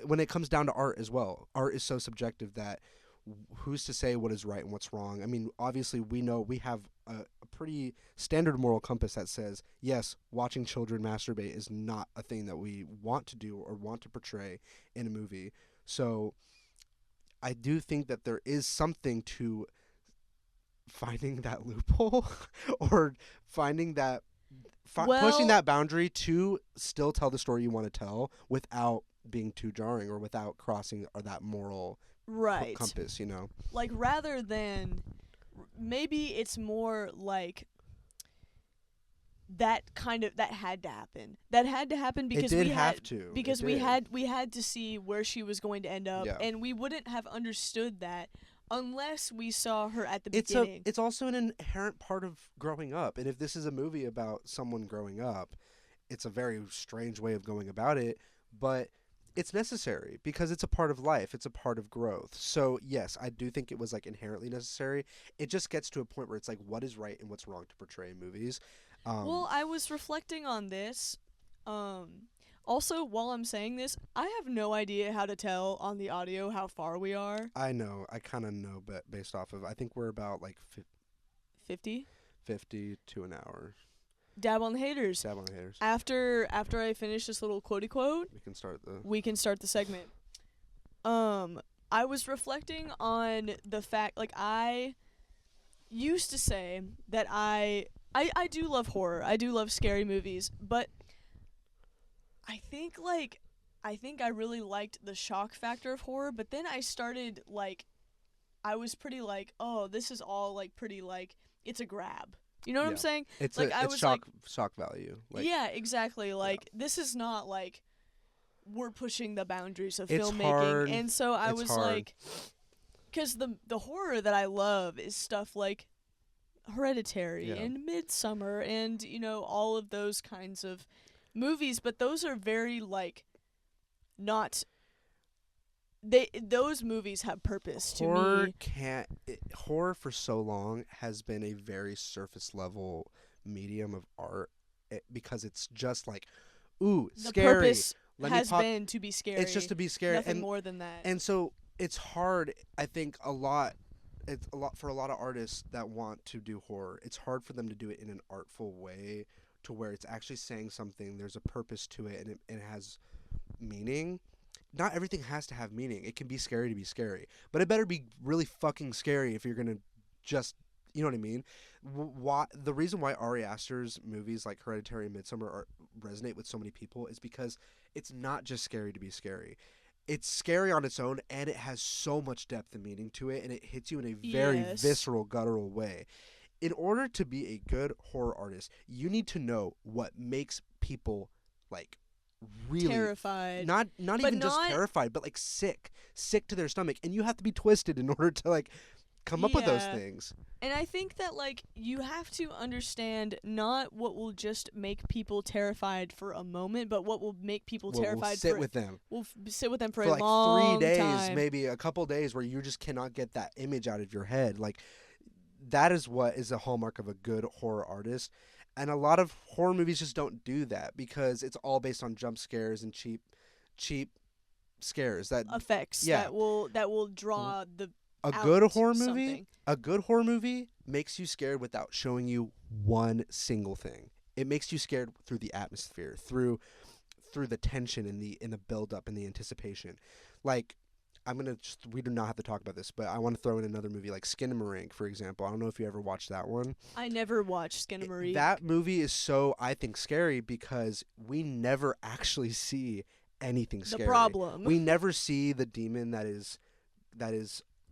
when it comes down to art as well. Art is so subjective that who's to say what is right and what's wrong? I mean, obviously we know we have a pretty standard moral compass that says, yes, watching children masturbate is not a thing that we want to do or want to portray in a movie. So I do think that there is something to finding that loophole or finding that pushing that boundary to still tell the story you want to tell without being too jarring or without crossing or that moral right. compass, you know. Like, rather than maybe it's more like that had to happen. That had to happen because it did we have had to. because It we did. had to see where she was going to end up, Yeah. and we wouldn't have understood that unless we saw her at the It's beginning. it's also an inherent part of growing up. And if this is a movie about someone growing up, it's a very strange way of going about it, but it's necessary because it's a part of life. It's a part of growth. So, yes, I do think it was like inherently necessary. It just gets to a point where it's like what is right and what's wrong to portray in movies. Well, I was reflecting on this. Also, while I'm saying this, I have no idea how to tell on the audio how far we are. I know. I kind of know, but based off of, I think we're about like 50? 50 to an hour. Dab on the haters. Dab on the haters. After I finish this little quotey quote, we can start the segment. I was reflecting on the fact, like, I used to say that I do love horror. I do love scary movies, but I think I really liked the shock factor of horror, but then I started, like, I was pretty like, oh, this is all, like, pretty, like, it's a grab. You know what I'm saying? It's like, it's shock value. Like, yeah, exactly. Like, this is not, like, we're pushing the boundaries of it's filmmaking. hard. And so I It's was hard. like, because the horror that I love is stuff like Hereditary Yeah. and Midsommar and, you know, all of those kinds of movies, but those are very, like, not those movies have purpose to me. Horror for so long has been a very surface level medium of art because it's just like, ooh, The scary. purpose has been to be scary. It's just to be scary. Nothing more than that. And so it's hard, I think, it's a lot for a lot of artists that want to do horror. It's hard for them to do it in an artful way to where it's actually saying something, there's a purpose to it, and it has meaning. Not everything has to have meaning. It can be scary to be scary. But it better be really fucking scary if you're going to just, you know what I mean? The reason why Ari Aster's movies like Hereditary and Midsommar resonate with so many people is because it's not just scary to be scary. It's scary on its own, and it has so much depth and meaning to it, and it hits you in a very visceral, guttural way. In order to be a good horror artist, you need to know what makes people, like, really terrified. Not even just terrified, but like sick to their stomach, and you have to be twisted in order to like come up with those things. And I think that, like, you have to understand not what will just make people terrified for a moment, but what will make people terrified. We'll sit with them. We'll sit with them for a like long 3 days, time. maybe a couple days, where you just cannot get that image out of your head. Like, that is what is a hallmark of a good horror artist. And a lot of horror movies just don't do that because it's all based on jump scares and cheap scares that effects that will draw the a good horror movie makes you scared without showing you one single thing. It makes you scared through the atmosphere, through the tension and the build up and the anticipation. Like, we do not have to talk about this, but I want to throw in another movie like Skinamarink, for example. I don't know if you ever watched that one. I never watched Skinamarink. That movie is so, I think, scary because we never actually see anything scary. The problem. We never see the demon that is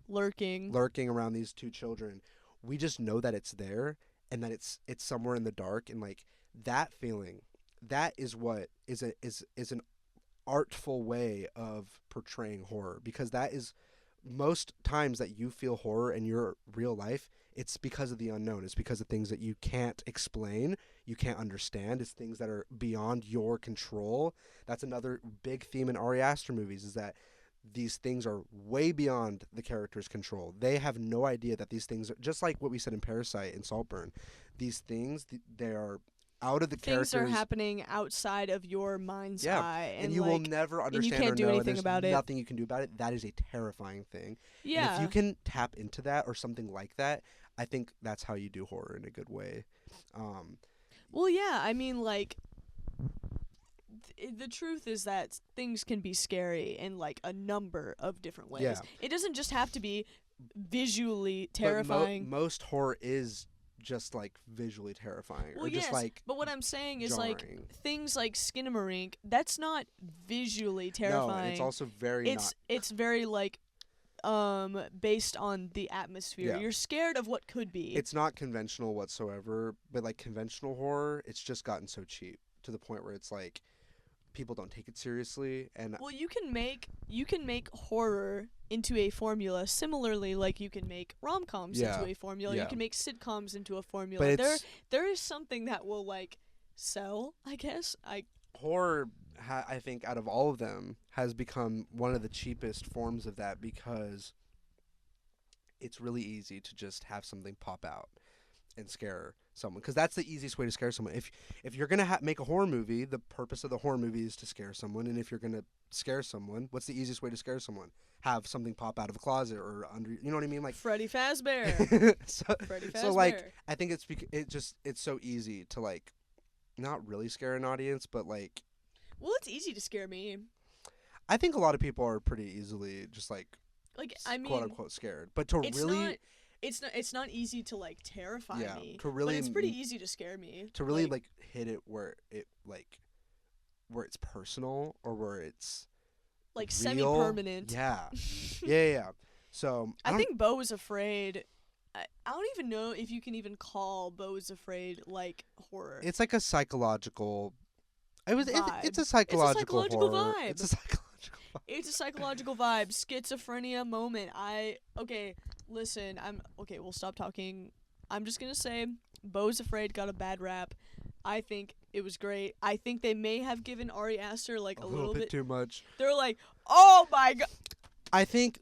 lurking around these two children. We just know that it's there and that it's somewhere in the dark, and like that feeling, that is what is an artful way of portraying horror, because that is most times that you feel horror in your real life, it's because of the unknown. It's because of things that you can't explain, you can't understand. It's things that are beyond your control. That's another big theme in Ari Aster movies, is that these things are way beyond the character's control. They have no idea that these things are, just like what we said in Parasite and Saltburn, these things, they are out of the characters. Things are happening outside of your mind's eye. And you will never understand, and you can't do anything about it. Nothing you can do about it. That is a terrifying thing. Yeah. And if you can tap into that or something like that, I think that's how you do horror in a good way. Um, Well, yeah, I mean, like, the truth is that things can be scary in, like, a number of different ways. Yeah. It doesn't just have to be visually but terrifying. most horror is just like visually terrifying, Well, or just yes, like but what I'm saying is, like, jarring. things like Skinamarink, that's not visually No, terrifying. and it's also very It's very, like, based on the atmosphere. Yeah. You're scared of what could be. it's not conventional whatsoever. But like conventional horror, it's just gotten so cheap to the point where it's like people don't take it seriously. And Well, you can make horror into a formula similarly, like you can make rom-coms Yeah, into a formula. yeah. You can make sitcoms into a formula. but it's There is something that will, like, sell, I guess. horror. I think out of all of them has become one of the cheapest forms of that, because it's really easy to just have something pop out and scare someone, because that's the easiest way to scare someone. If you're gonna make a horror movie, the purpose of the horror movie is to scare someone, and if you're gonna scare someone, what's the easiest way to scare someone? Have something pop out of a closet or under, you know what I mean? Like Freddy Fazbear. so, Freddy Fazbear. so like I think it's it's so easy to like not really scare an audience, but like Well, it's easy to scare me. I think a lot of people are pretty easily just like Like, I mean, quote unquote scared, but to it's really not. It's not easy to, like, terrify Yeah, me. to really but it's pretty easy to scare me. to really like hit it where it's personal, or where it's like real. semi-permanent. Yeah. yeah. So I think Beau is Afraid. I don't even know if you can even call Beau is Afraid, like, horror. it's like a psychological. It's Vibe. a psychological psychological horror. vibe. It's a psychological vibe. It's a psychological vibe, schizophrenia moment. Okay, listen, we'll stop talking. I'm just gonna say, Beau's Afraid got a bad rap. I think it was great. I think they may have given Ari Aster, like, A a little bit too much. They're like, oh my god, I think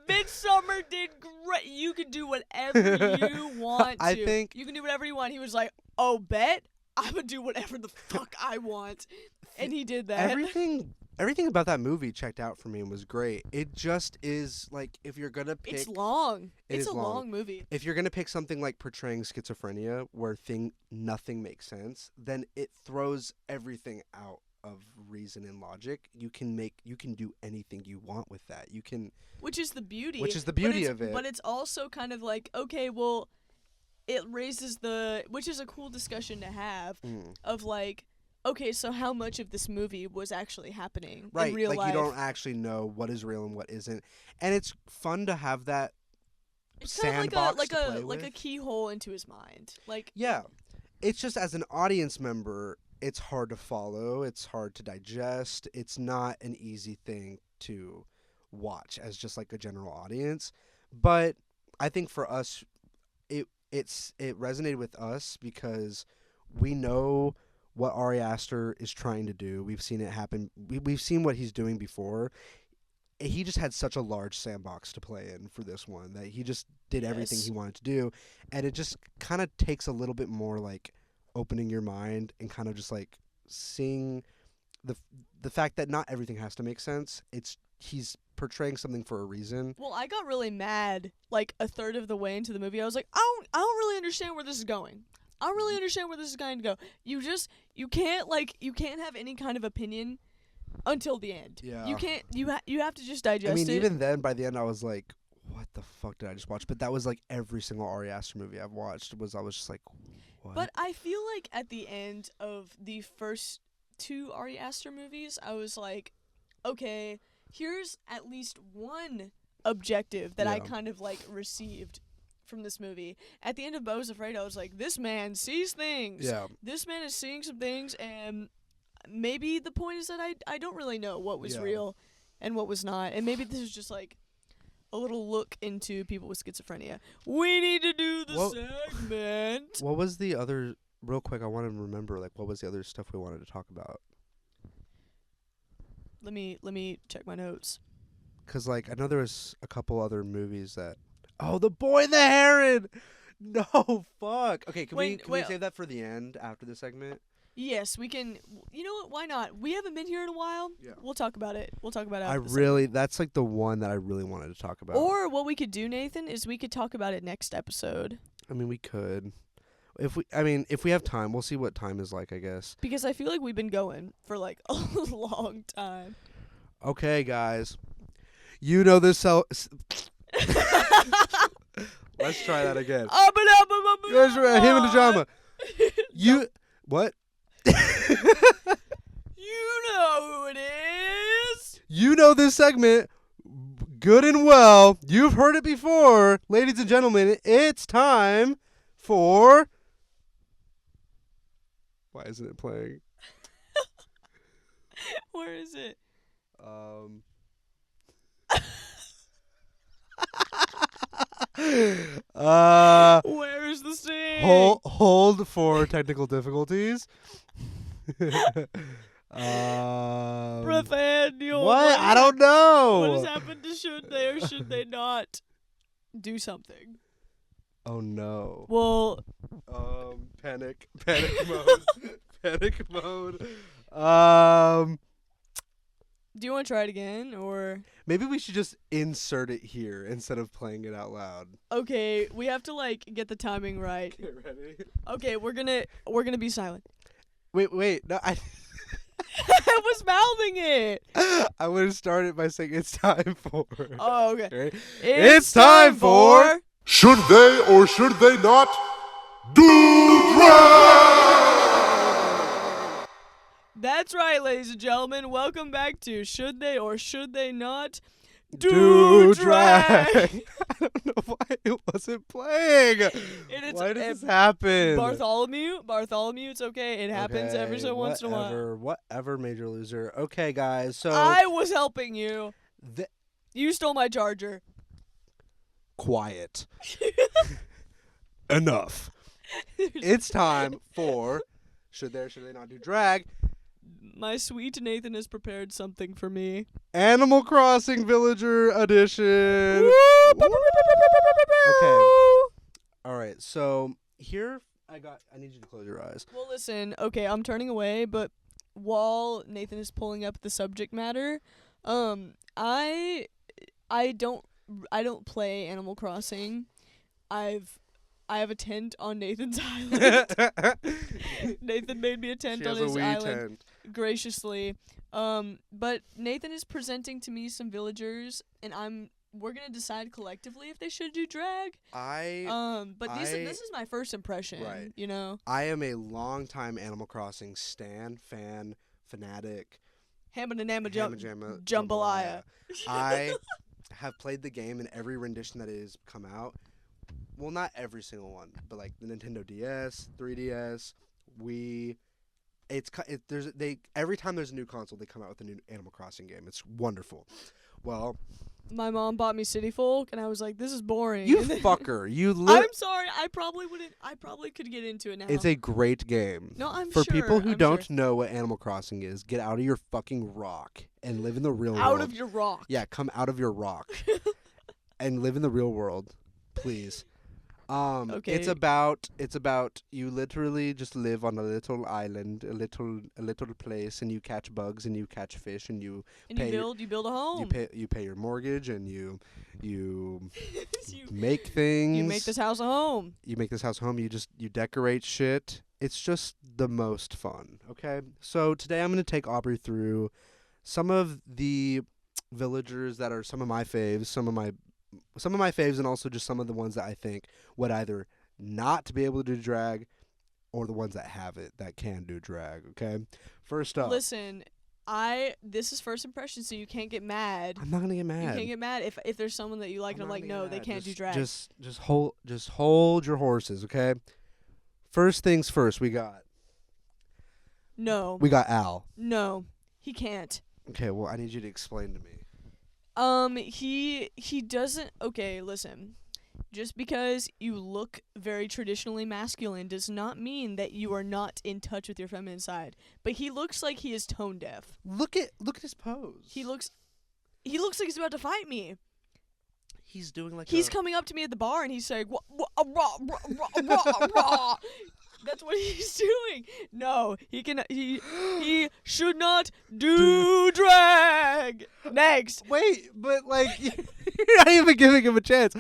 Midsummer did great. You can do whatever you want to. I think- you can do whatever you want. He was like, oh, bet I'm gonna do whatever the fuck I want, and he did that. everything about that movie checked out for me and was great. It just is like, if you're gonna pick, It's long. It It's is a long. long movie. if you're gonna pick something like portraying schizophrenia, where nothing makes sense, then it throws everything out of reason and logic. You can do anything you want with that. You can, Which is the beauty. which is the beauty but of it. But it's also kind of like, okay, well, it raises which is a cool discussion to have, of like, okay, so how much of this movie was actually happening Right, in real like life? you don't actually know what is real and what isn't, and it's fun to have that It's kind of sandbox like to play a with. keyhole into his mind. Like, Yeah, it's just, as an audience member, it's hard to follow. It's hard to digest. It's not an easy thing to watch as just like a general audience. But I think for us, it resonated with us because we know what Ari Aster is trying to do. We've seen it happen. We've seen what he's doing before. He just had such a large sandbox to play in for this one, that he just did everything Yes. he wanted to do, and it just kind of takes a little bit more like opening your mind and kind of just like seeing the fact that not everything has to make sense. He's portraying something for a reason. well, I got really mad like a third of the way into the movie. I was like, I don't really understand where this is going. I don't really understand where this is going to go. You can't have any kind of opinion until the end. Yeah. You can't. You have to just digest I mean, it. even then, by the end, I was like, "What the fuck did I just watch?" But that was like every single Ari Aster movie I've watched. I was just like, "What?" But I feel like at the end of the first two Ari Aster movies, I was like, okay, here's at least one objective that I Yeah. kind of like received from this movie. At the end of Beau's Afraid, I was like, this man sees things. yeah, This man is seeing some things, and maybe the point is that I don't really know what was Yeah. real and what was not. And maybe this is just like a little look into people with schizophrenia. We need to do the Well- segment. what was the other? Real quick, I want to remember like what was the other stuff we wanted to talk about? Let me check my notes. Cause like I know there was a couple other movies that. Oh, The Boy and the Heron. No, fuck. Okay, can we Wait. save that for the end after the segment? Yes, we can. You know what? Why not? We haven't been here in a while. Yeah. We'll talk about it. We'll talk about it. I after the really, that's like the one that I really wanted to talk about. Or what we could do, Nathan, is we could talk about it next episode. I mean, we could. If we have time, we'll see what time is like, I guess. Because I feel like we've been going for like a long time. Okay, guys. You know this Let's try that again. Guys, him and the drama. You what? You know who it is. You know this segment good and well. You've heard it before. Ladies and gentlemen, it's time for... Why isn't it playing? Where is it? Where's the sting? Hold for technical difficulties. Nathaniel. What? I don't know. What has happened to should they or should they not do something? Oh no. Well, panic mode. Panic mode. do you want to try it again or? Maybe we should just insert it here instead of playing it out loud. Okay, we have to like get the timing right. Get ready. Okay, we're gonna be silent. Wait. No, I I was mouthing it. I would have started by saying it's time for. Oh, okay. Right? It's time for. Should they or should they not do drag? That's right, ladies and gentlemen. Welcome back to Should They or Should They Not Do Drag. I don't know why it wasn't playing. Why does this happen? Bartholomew, it's okay. It happens every so once in a while. Whatever, Major Loser. Okay, guys, so... I was helping you. You stole my charger. Quiet. Enough. It's time for Should They or Should They Not Do Drag? My sweet Nathan has prepared something for me. Animal Crossing Villager Edition. Okay. All right. So here I need you to close your eyes. Well, listen. Okay, I'm turning away, but while Nathan is pulling up the subject matter, I don't play Animal Crossing. I have a tent on Nathan's island. Nathan made me a tent on his island graciously. But Nathan is presenting to me some villagers, and we're gonna decide collectively if they should do drag. But this is my first impression. Right. You know. I am a longtime Animal Crossing fan, fanatic. Hamma jambalaya. I have played the game in every rendition that has come out. Well, not every single one, but like the Nintendo DS, 3DS, Wii. Every time there's a new console, they come out with a new Animal Crossing game. It's wonderful. Well, my mom bought me City Folk, and I was like, "This is boring." You fucker! I'm sorry. I probably wouldn't. I probably could get into it now. It's a great game. No, I'm For sure. people who I'm don't sure. know what Animal Crossing is, get out of your fucking rock and live in the real world. Out of your rock. Yeah, come out of your rock and live in the real world, please. Okay. It's about you literally just live on a little island, a little place, and you catch bugs and you catch fish and you build a home. You pay your mortgage and you make things. You make this house a home. You make this house a home. You decorate shit. It's just the most fun. Okay, so today I'm gonna take Aubrey through some of the villagers that are some of my faves, and also just some of the ones that I think would either not be able to do drag or the ones that have it that can do drag, okay? First up. Listen, this is first impression, so you can't get mad. I'm not going to get mad. You can't get mad if there's someone that you like and I'm like, no, they can't do drag. Just hold your horses, okay? First things first, we got No. Al. No. He can't. Okay, well, I need you to explain to me. He doesn't. Okay, listen. Just because you look very traditionally masculine does not mean that you are not in touch with your feminine side. But he looks like he is tone deaf. Look at his pose. He looks like he's about to fight me. He's doing like he's coming up to me at the bar and he's saying, rah, rah, rah, rah, rah. That's what what he's doing. No, he should not do drag. Next. Wait, but like you're not even giving him a chance.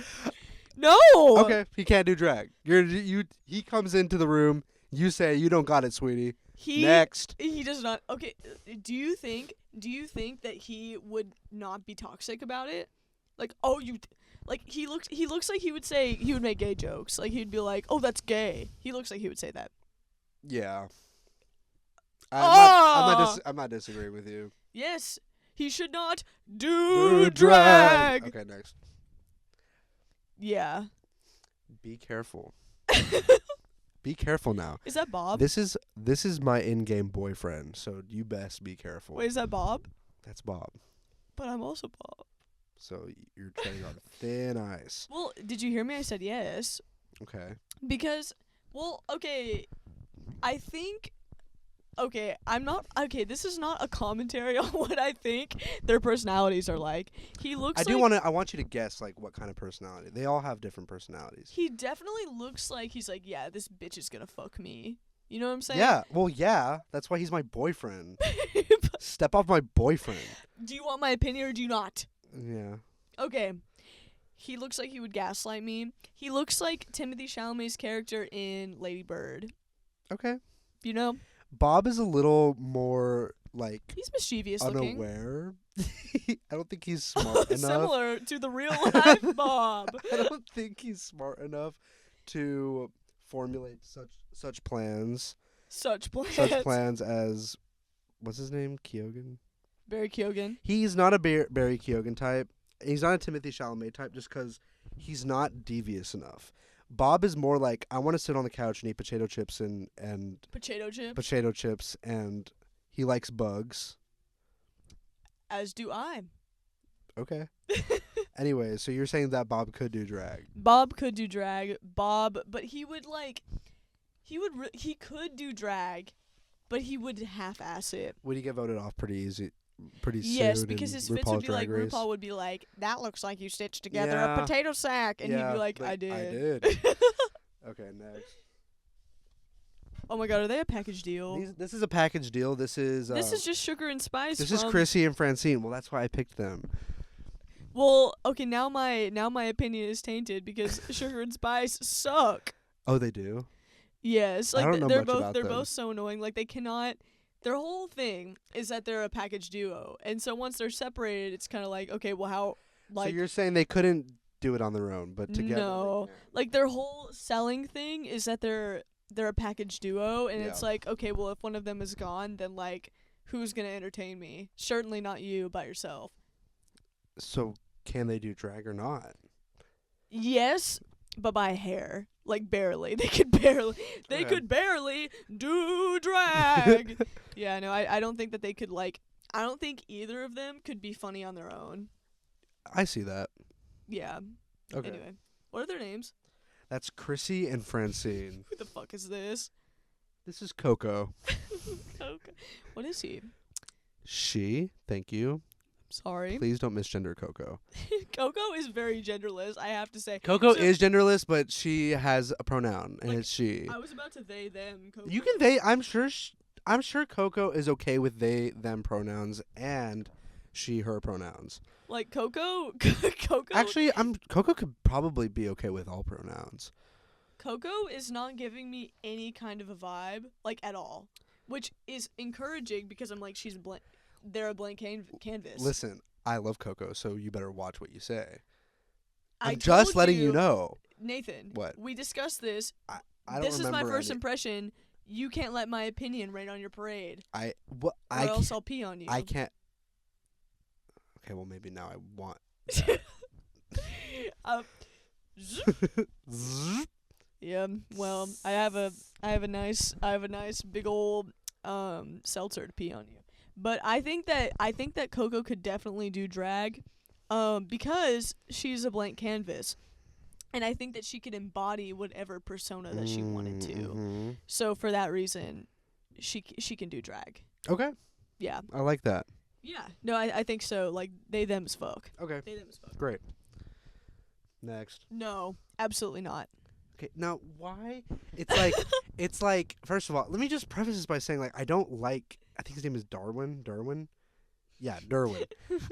No. Okay, he can't do drag. He comes into the room. You say you don't got it, sweetie. Next. He does not. Okay, do you think that he would not be toxic about it? Like, oh, he looks like he would make gay jokes. Like he'd be like, "Oh, that's gay." He looks like he would say that. Yeah. Ah! I'm not disagreeing with you. Yes, he should not do drag. Okay, next. Yeah. Be careful. Be careful now. Is that Bob? This is my in-game boyfriend, so you best be careful. Wait, is that Bob? That's Bob. But I'm also Bob. So you're treading on thin ice. Well, did you hear me? I said yes. Okay. Because, well, okay, I think, okay, I'm not, okay, this is not a commentary on what I think their personalities are like. He looks I want you to guess, like, what kind of personality. They all have different personalities. he definitely looks like he's like, yeah, this bitch is gonna fuck me. You know what I'm saying? Yeah, well, yeah. That's why he's my boyfriend. Step off my boyfriend. Do you want my opinion or do you not? Yeah. Okay. He looks like he would gaslight me. He looks like Timothy Chalamet's character in Lady Bird. Okay. You know? Bob is a little more, like, He's mischievous looking. unaware. I don't think he's smart enough. Similar to the real life Bob. I don't think he's smart enough to formulate such plans. Such plans. Such plans as, what's his name? Keoghan? Barry Keoghan. He's not a Barry Keoghan type. He's not a Timothy Chalamet type just because he's not devious enough. Bob is more like, I want to sit on the couch and eat potato chips and Potato chips. And he likes bugs. As do I. Okay. Anyway, so you're saying that Bob could do drag. Bob could do drag. But he would he could do drag, but he would half-ass it. Would he get voted off pretty Yes, soon because in his fits would be like, Drag Race? RuPaul would be like, that looks like you stitched together Yeah. a potato sack. And he'd be like, but I did. I did. Okay, next. Oh my god, are they a package deal? This is a package deal. This is just Sugar and Spice. This is Chrissy and Francine. Well, that's why I picked them. Well, okay, now my opinion is tainted because Sugar and Spice suck. Oh, they do? Yes, I like don't know they're much both about they're them. both so annoying. Like they cannot. Their whole thing is that they're a package duo, and so once they're separated, it's kind of like, okay, well, how? Like, so you're saying they couldn't do it on their own, but together no, they can. like their whole selling thing is that they're a package duo, and Yeah. it's like, okay, well, if one of them is gone, then like, who's gonna entertain me? Certainly not you by yourself. So can they do drag or not? Yes, but by a hair. Like barely. They could barely do drag. Yeah, no, I don't think that they could I don't think either of them could be funny on their own. I see that. Yeah. Okay. Anyway, what are their names? That's Chrissy and Francine. Who the fuck is this? This is Coco. Okay. What is he? She, thank you. Sorry. Please don't misgender Coco. Coco is very genderless, I have to say. Coco So- is genderless, but she has a pronoun, and Like, it's she. I was about to they them Coco. You can they. I'm sure Coco is okay with they them pronouns and she her pronouns. like Coco Coco Actually, Coco could probably be okay with all pronouns. Coco is not giving me any kind of a vibe, like at all, which is encouraging because I'm like, they're a blank canvas. Listen, I love Coco, so you better watch what you say. I I'm just told letting you know. Nathan. What? We discussed this. I don't This is my remember first any- impression. You can't let my opinion rain on your parade, I or I else I'll pee on you. I can't. Okay, well maybe now I want. Zzz. Yeah. Well, I have a nice big old seltzer to pee on you. But I think that Coco could definitely do drag, because she's a blank canvas, and I think that she could embody whatever persona that she wanted to. Mhm. So for that reason, she can do drag. Okay, Yeah. I like that. Yeah. No, I think so. Like they them as fuck. Okay, They them as fuck. great. Next. No, absolutely not. Okay, now why? It's like It's like, first of all, let me just preface this by saying, like, I don't like. I think his name is Darwin. Derwin. Yeah, Derwin.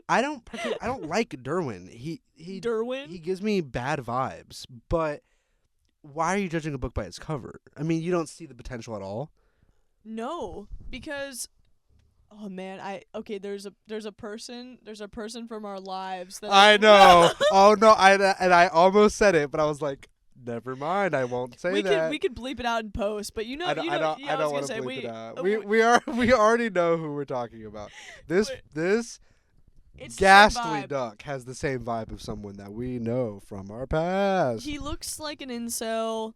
I don't like Derwin. He Derwin? gives me bad vibes. But why are you judging a book by its cover? I mean, you don't see the potential at all. No, because oh man, there's a person from our lives that I know. Oh no, I almost said it, but I was like, never mind. I won't say that. we could bleep it out in post, but I don't want to bleep we it out. uh, We already know who we're talking about. This it's the same ghastly vibe. duck has the same vibe of someone that we know from our past. He looks like an incel.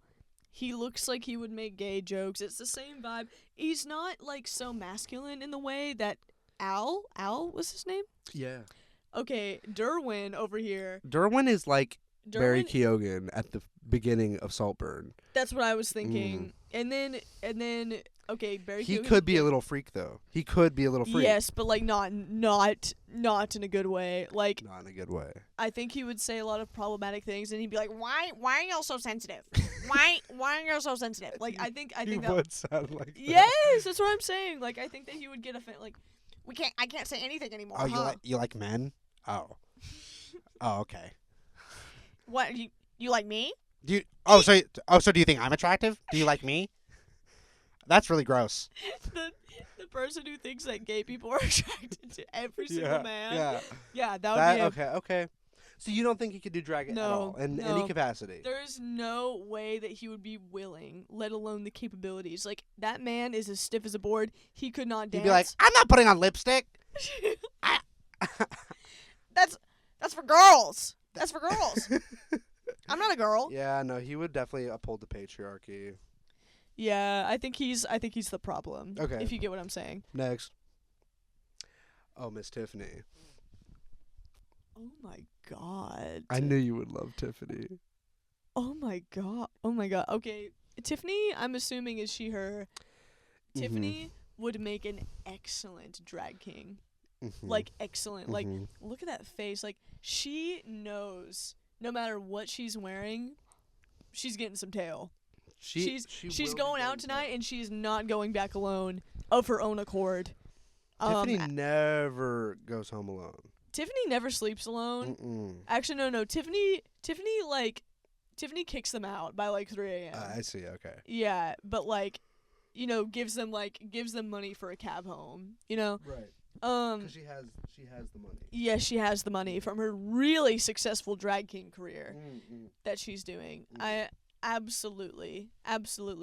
He looks like he would make gay jokes. It's the same vibe. He's not like so masculine in the way that Al was his name? Yeah. Okay, Derwin over here. Derwin is like Barry Derwin, Keoghan at the beginning of Saltburn. that's what I was thinking. And then okay, Barry He Keoghan- could be a little freak though. He could be a little freak. Yes, but like not in a good way. Like Not in a good way. I think he would say a lot of problematic things, and he'd be like, "Why are y'all so sensitive? Why are y'all so sensitive?" Like I think He that would sound like that. yes, that's what I'm saying. Like I think that he would get offended. Like I can't say anything anymore. Oh, huh? you like men? Oh. Oh, okay. What you like me? Do you? Oh, so do you think I'm attractive? Do you like me? That's really gross. the person who thinks that gay people are attracted to every single man. Yeah. That would be him. Okay. So you don't think he could do drag at all in any capacity? There's no way that he would be willing, let alone the capabilities. Like that man is as stiff as a board. He could not dance. He'd be like, I'm not putting on lipstick. That's for girls. That's for girls. I'm not a girl. Yeah, no, he would definitely uphold the patriarchy. Yeah, I think he's the problem. Okay. If you get what I'm saying. Next. Oh, Miss Tiffany. Oh my god. I knew you would love Tiffany. Oh my god. Okay, Tiffany, I'm assuming is she her. Mhm. Tiffany would make an excellent drag king. Mhm. Like excellent. Like Mhm. look at that face. Like she knows no matter what she's wearing, she's getting some tail. She's will be going out getting tonight and she's not going back alone of her own accord. Tiffany never goes home alone. Tiffany never sleeps alone. Mm-mm. Actually, no. Tiffany kicks them out by like 3 a.m. I see. Okay. Yeah, but like, gives them money for a cab home. Right. Because she has the money. Yeah, she has the money from her really successful drag king career Mm-mm. that she's doing. Mm. I absolutely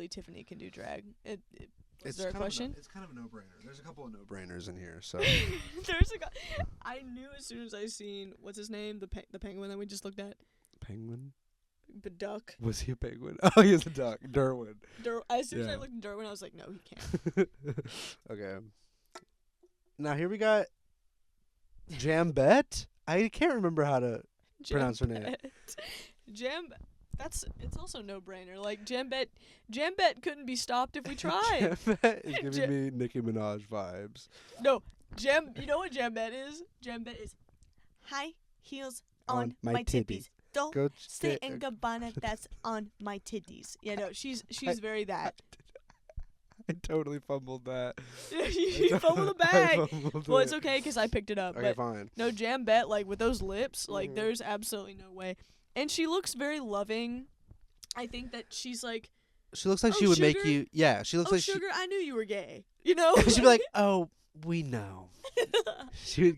Tiffany can do drag. Is there a kind question? It's kind of a no-brainer. There's a couple of no-brainers in here, so. I knew as soon as I seen what's his name, the penguin that we just looked at, Penguin? the duck. Was he a penguin? Oh, he was a duck. Derwin. As soon as I Yeah. looked at Derwin, I was like, no, he can't. Okay. Now here we got Jambette. I can't remember how to pronounce her name. It's also no brainer. Like Jambette couldn't be stopped if we tried. Jambette is giving me Nicki Minaj vibes. No, you know what Jambette is? Jambette is high heels on my titties. Don't Go stay in Gabbana. That's on my titties. Yeah, no, she's very that. I totally fumbled that. You fumbled the bag. Well, it's okay because I picked it up. Okay, but fine. no, Jambette, like with those lips, like Mhm. there's absolutely no way. And she looks very loving. I think that she's like, She looks like Oh, she would make sugar? you. Yeah, she looks oh like sugar, I knew you were gay. You know? she'd be like, "Oh, we know." She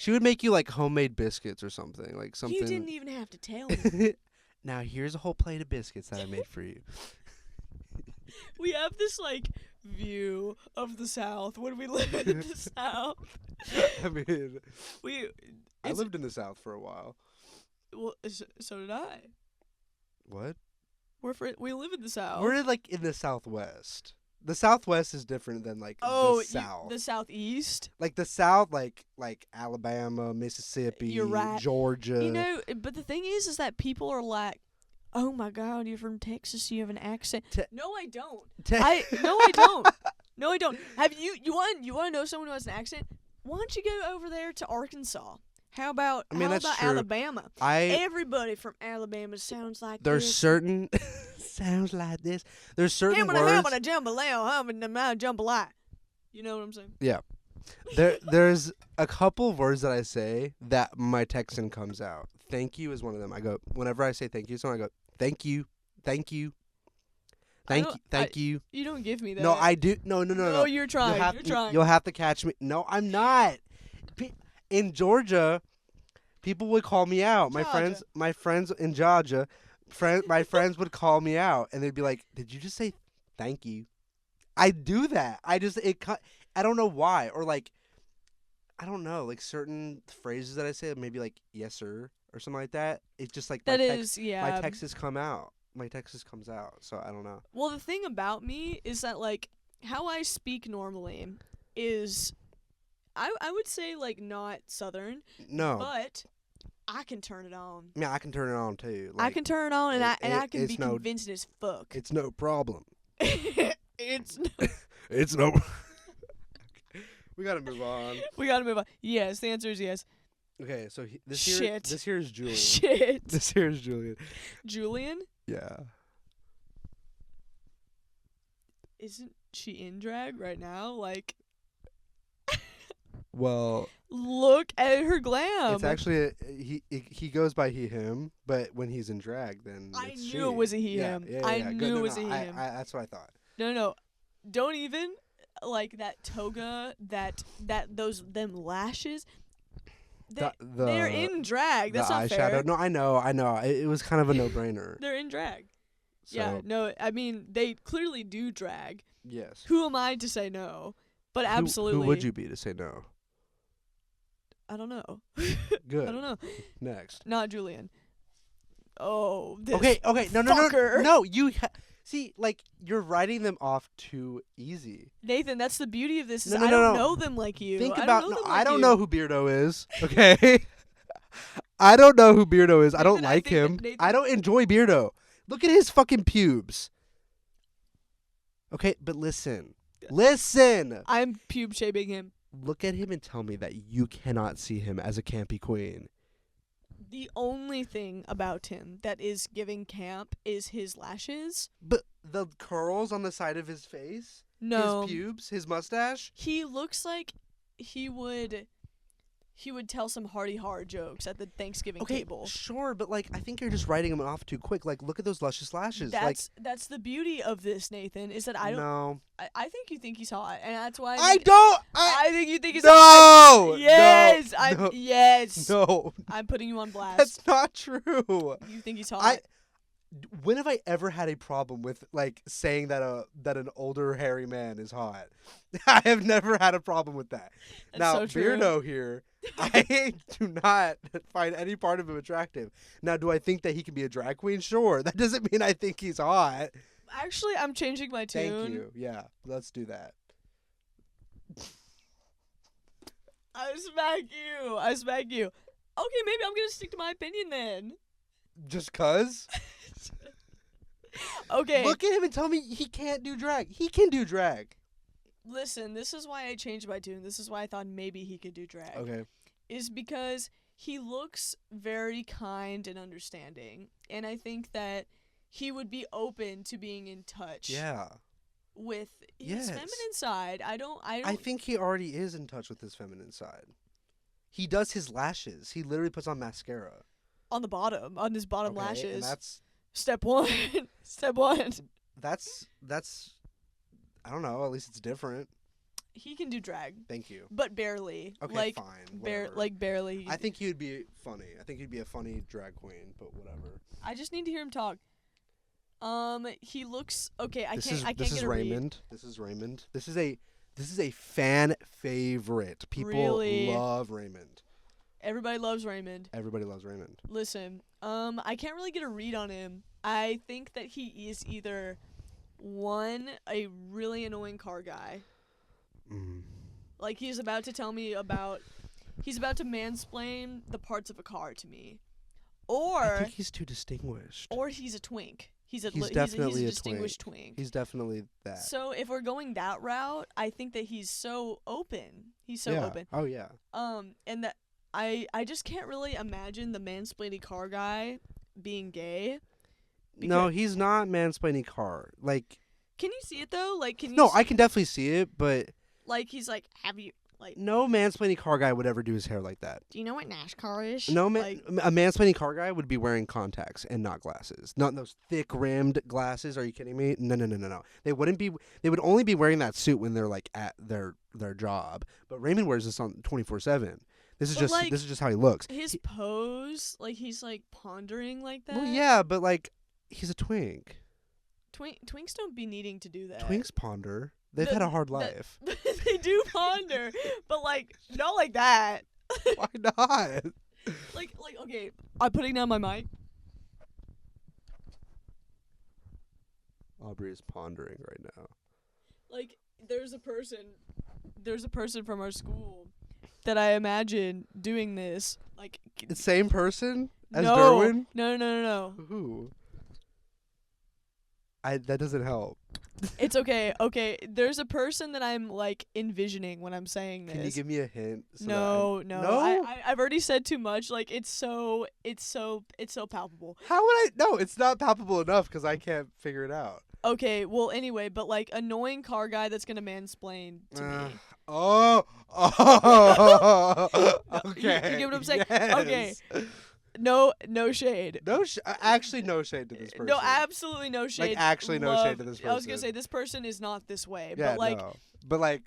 would make you like homemade biscuits or something, like something. You didn't even have to tell me. Now here's a whole plate of biscuits that I made for you. We have this like view of the South when we live in the South. I mean, We I it's- lived in the South for a while. well, so did I. What? We live in the South. We're like in the Southwest. The Southwest is different than like the South. The Southeast. Like the South, like Alabama, Mississippi, You're right. Georgia. But the thing is that people are like, "Oh my God, you're from Texas. You have an accent." No, I don't. I don't. No, I don't. Have you want to know someone who has an accent? Why don't you go over there to Arkansas? How about I mean, that's true. Alabama? Everybody from Alabama sounds like There's this. certain sounds like this. There's certain Him and a words. jambalaya. You know what I'm saying? Yeah. There's a couple words that I say that my Texan comes out. Thank you is one of them. I go whenever I say thank you, so I go thank you, thank you, thank you. You don't give me that. No, I do. No. No, you're trying. You're trying. You'll have to catch me. No, I'm not. In Georgia, people would call me out. My friends in Georgia, my friends would call me out, and they'd be like, "Did you just say thank you?" I do that. I don't know why, or like, I don't know, like certain phrases that I say, maybe like "yes sir" or something like that. It's just like that my Texas come out. My Texas comes out, so I don't know. Well, the thing about me is that like how I speak normally is, I would say like not Southern. No. But I can turn it on. Yeah, I can turn it on too. I can turn it on, and I can be no, convincing as fuck. It's no problem. It's no. We gotta move on. We gotta move on. Yes, the answer is yes. Okay, so this here is Julian. Shit. This here is Julian. Julian? Yeah. Isn't she in drag right now? Like, well, look at her glam. it's actually he goes by he him, but when he's in drag, then I it's knew she. it was a he Yeah, him. yeah, I yeah. knew it was a he him. That's what I thought. No, don't even like that toga, them lashes. They're in drag. That's the not eyeshadow. fair. No, I know. It was kind of a no-brainer. They're in drag. So, Yeah, no, I mean they clearly do drag. Yes. Who am I to say no? But absolutely. Who would you be to say no? I don't know. Good. I don't know. Next. Not Julian. Oh, this Okay. No. fucker. No, you see, like you're writing them off too easy. Nathan, that's the beauty of this. Is No, I don't know them like you. Think I about. don't know No, them I like don't you. know who Beardo is. Okay. I don't know who Beardo is. I don't Nathan, I like think that him. Nathan- I don't enjoy Beardo. Look at his fucking pubes. Okay, but listen. I'm pube shaving him. Look at him and tell me that you cannot see him as a campy queen. The only thing about him that is giving camp is his lashes. But the curls on the side of his face, No. his pubes, his mustache. He looks like he would tell some hearty hard jokes at the Thanksgiving Okay, table. sure, but like I think you're just writing him off too quick. Like, look at those luscious lashes. That's the beauty of this, Nathan, is that I don't No, I think you think he's hot, and that's why I don't. I think you think he's No, hot. Yes, no, yes. no, I'm putting you on blast. that's not true. You think he's hot? When have I ever had a problem with like saying that an older hairy man is hot? I have never had a problem with that. That's Now so true. Beardo here, I do not find any part of him attractive. Now, do I think that he can be a drag queen? Sure. That doesn't mean I think he's hot. Actually, I'm changing my tune. Thank you. Yeah, let's do that. I smack you. Okay, maybe I'm gonna stick to my opinion then. Just cuz? Okay. Look at him and tell me he can't do drag. He can do drag. Listen, this is why I changed my tune. This is why I thought maybe he could do drag. Okay. Is because he looks very kind and understanding, and I think that he would be open to being in touch Yeah. with Yes. his feminine side. I don't I think he already is in touch with his feminine side. He does his lashes. He literally puts on mascara. on his bottom Okay, lashes. And that's Step one. Step one. that's I don't know, at least it's different. He can do drag, Thank you. but barely. Okay, like fine. bare, Whatever. barely. I think he would be funny. I think he'd be a funny drag queen, but whatever. I just need to hear him talk. He looks okay. I This can't is get a Raymond. This is Raymond. This is a fan favorite. People Really? love Raymond. Everybody loves Raymond. Everybody loves Raymond. Listen, I can't really get a read on him. I think that he is either one, a really annoying car guy. Mm. Like he's about to mansplain the parts of a car to me. I Or think he's too distinguished. he's a twink. He's definitely a a distinguished twink. He's definitely that. So if we're going that route, I think that he's so open. He's so yeah. open. Oh yeah. And that I just can't really imagine the mansplaining car guy being gay. No, he's not mansplaining car. Like, Can you see it though? Like, can you? no, I can definitely see it, but Like, he's like, have you like? no mansplaining car guy would ever do his hair like that. Do you know what NASCAR is? No, Like, a mansplaining car guy would be wearing contacts and not glasses. Not those thick rimmed glasses. Are you kidding me? No. They wouldn't be. They would only be wearing that suit when they're like at their job. But Raymond wears this on 24/7. This is But, just like, this is just how he looks. his pose, like he's like pondering like that. Well, yeah, but like he's a twink. Twinks don't be needing to do that. Twinks ponder. They've The- had a hard the- life. They do ponder, but like not like that. Why not? Like okay, I'm putting down my mic. Aubrey is pondering right now. Like there's a person from our school that I imagine doing this. Like The same person as no, Derwin? no. Who? That doesn't help. It's okay. Okay, there's a person that I'm like envisioning when I'm saying this. Can you give me a hint? No. No? I've already said too much. Like it's so palpable. How would I? No, it's not palpable enough because I can't figure it out. Okay, well anyway, but like annoying car guy that's gonna mansplain to me. Oh. You Okay. get what I'm saying? Yes. Okay. No shade. No, actually, no shade to this person. No, absolutely no shade. actually no shade to this I was gonna person. say this person is not this way, Yeah, but like, no. But like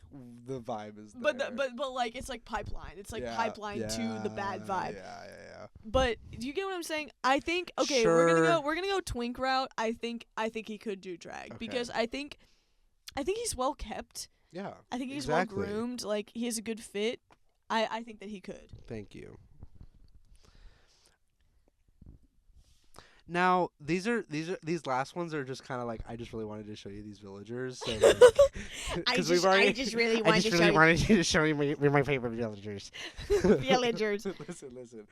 the vibe is there. but like it's like pipeline. It's like Yeah, pipeline to the bad vibe. Yeah. But do you get what I'm saying? I think okay, Sure. we're gonna go twink route. I think he could do drag Okay. because I think he's well kept. Yeah. I think he's exactly. well groomed. Like he has a good fit. I think that he could. Thank you. Now these last ones are just kind of like I just really wanted to show you these villagers. So I we've just already, really wanted to show you wanted you to show you my favorite villagers. villagers. Listen.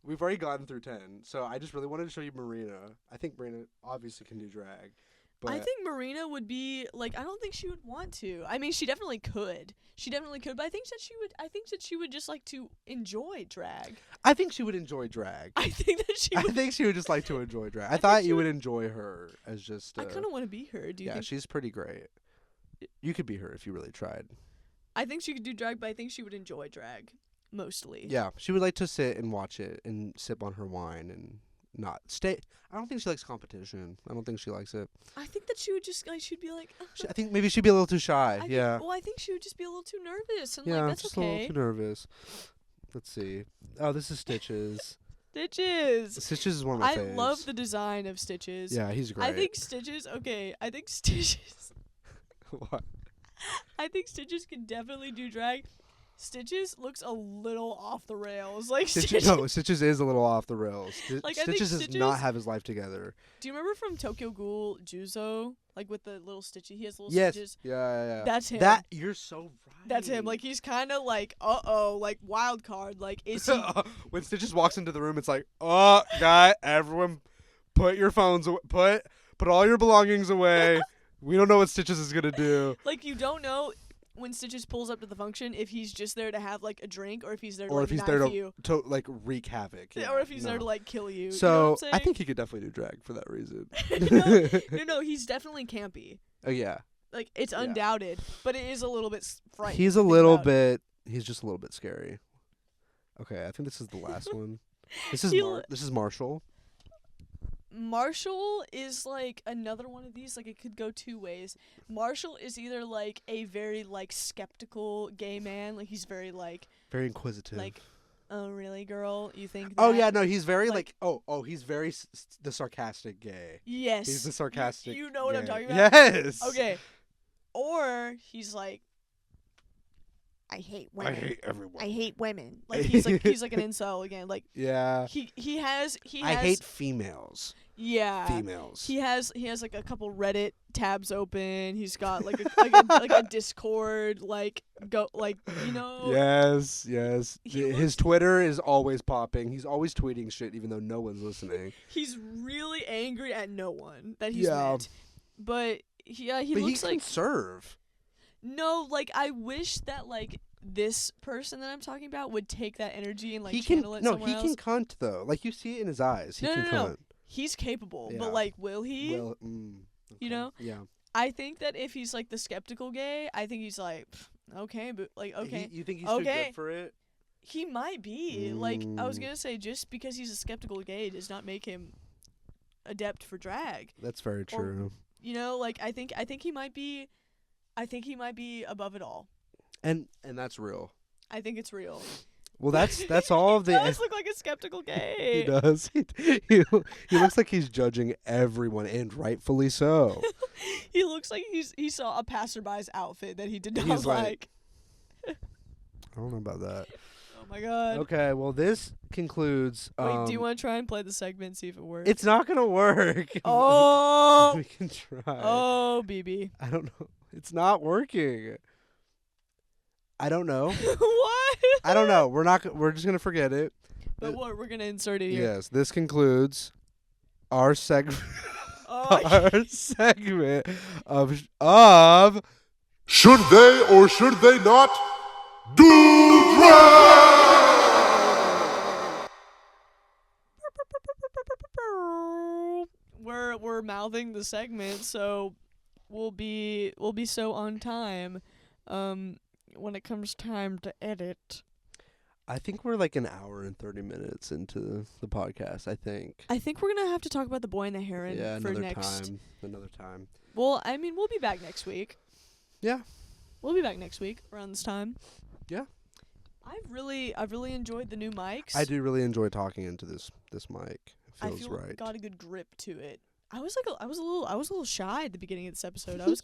We've already gotten through 10, so I just really wanted to show you Marina. I think Marina obviously can do drag, but I think Marina would be like I don't think she would want to. I mean, she definitely could. But I think that she would just like to enjoy drag. I think she would enjoy drag. I think that she I would. think she would just like to enjoy drag. I think thought she you would- would enjoy her as just. I kind of want to be her. Do you Yeah, think? she's pretty great. You could be her if you really tried. I think she could do drag, but I think she would enjoy drag mostly. Yeah, she would like to sit and watch it and sip on her wine and not stay. I don't think she likes competition. I don't think she likes it. I think that she would just like she'd be like. I think maybe she'd be a little too shy. I think she would just be a little too nervous, and Yeah, like that's just a okay. little too nervous. Let's see. Oh, this is Stitches. Stitches. Stitches is one of my I faves. love the design of Stitches. Yeah, he's great. I think Stitches. Okay, I think Stitches. What? I think Stitches can definitely do drag. Stitches looks a little off the rails. Like Stitches is a little off the rails. Like, I think Stitches does Stitches- not have his life together. Do you remember from Tokyo Ghoul Juzo? Like with the little Stitchy. He has little Yes. stitches. Yeah. That's him. That you're so right. That's him. Like he's kind of like, like wild card. Like is he? When Stitches walks into the room, it's like, oh, guy, everyone, put your phones away. Put all your belongings away. We don't know what Stitches is gonna do. Like you don't know when Stitches pulls up to the function if he's just there to have like a drink or if he's there to Or like if he's knife there you. to like wreak havoc. Yeah, or if he's there no. to like kill you. So you know what I'm I saying? think he could definitely do drag for that reason. no, he's definitely campy. Oh yeah. Like it's Yeah. undoubted, but it is a little bit frightening. He's to a think little about. bit. He's just a little bit scary. Okay, I think this is the last one. This is He this is Marshall. Marshall is like another one of these. Like it could go two ways. Marshall is either like a very like skeptical gay man, like he's very like, Very inquisitive. oh really, girl? You think? Oh that? yeah, no, he's very like- he's very the sarcastic gay. Yes. He's the sarcastic. You know what I'm gay. talking about? Yes. Okay. Or he's like I hate I women. hate everyone. I hate women. he's like an incel again. Like Yeah. he has I hate females. yeah. Females. He has like a couple Reddit tabs open. He's got like a like a Discord like you know. Yes. He His Twitter is always popping. He's always tweeting shit, even though no one's listening. He's really angry at no one that he's Yeah. met. But he but looks he like can serve. no, like I wish that like this person that I'm talking about would take that energy and like he can channel it no, somewhere he else. can cunt though. Like you see it in his eyes. He No, can no, no. cunt. He's capable, Yeah. but like, will he? Well, You okay. know? Yeah. I think that if he's like the skeptical gay, I think he's like, "Pff, okay, but like, okay, You think he's too Okay. good for it? he might be. Like, I was Mm. gonna say, just because he's a skeptical gay does not make him adept for drag. That's very true. You know, like I think he might be. I think he might be above it all. And that's real. I think it's real. Well, that's all of He the. does look like a skeptical He gay. does. He looks like he's judging everyone, and rightfully so. He looks like he saw a passerby's outfit that he did not He's like, like. I don't know about that. Oh my god. Okay, well, this concludes. Wait, do you want to try and play the segment and see if it works? It's not gonna work. Oh. We can try. Oh, BB. I don't know. It's not working. I don't know. What? I don't know. We're just gonna forget it. But what? We're gonna insert it here. Yes, this concludes our segment. Oh, Our segment of Should they or should they not do drag? we're mouthing the segment, so we'll be so on time. When it comes time to edit. I think we're like an hour and 30 minutes into the podcast. I think. I think we're gonna have to talk about the Boy and the Heron Yeah, for another next. time. Another time. Well, I mean, we'll be back next week. Yeah. We'll be back next week around this time. Yeah. I've really enjoyed the new mics. I do really enjoy talking into this mic. It I feels feel right. got a good grip to it. I was a little shy at the beginning of this episode. I was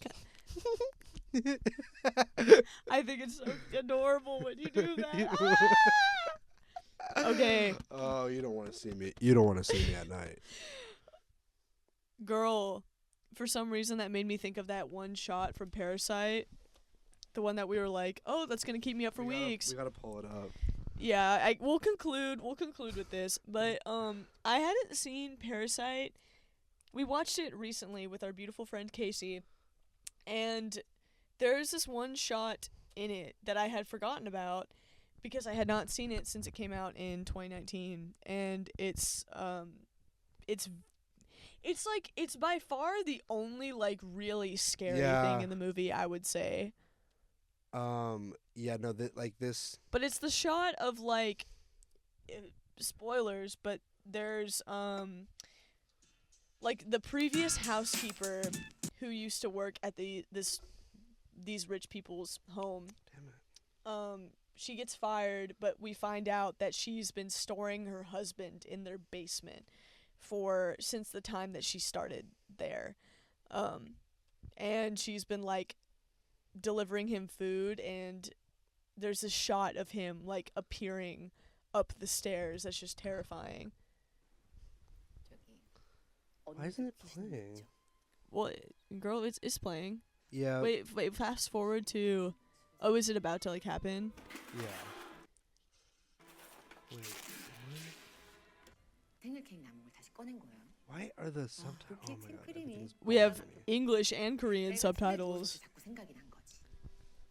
I think it's so adorable when you do that. Okay, Oh, you don't want to see me. You don't want to see me at night. girl, for some reason that made me think of that one shot from Parasite. The one that we were like, "Oh, that's going to keep me up for weeks." We gotta pull it up. Yeah, we'll conclude with this, but I hadn't seen Parasite. We watched it recently with our beautiful friend Casey, and there's this one shot in it that I had forgotten about because I had not seen it since it came out in 2019, and it's by far the only like really scary Yeah. thing in the movie, I would say. Yeah, no, like this. But it's the shot of like spoilers, but there's like the previous housekeeper who used to work at these rich people's home. Damn it. She gets fired, but we find out that she's been storing her husband in their basement since the time that she started there. And she's been like delivering him food, and there's a shot of him like appearing up the stairs that's just terrifying. Why isn't it playing? Well, girl, it's playing. Yeah. Wait, fast forward to. Oh, is it about to like happen? Yeah. Wait. Why are the subtitles? Oh my god. everything's We have bugging me. English and Korean subtitles.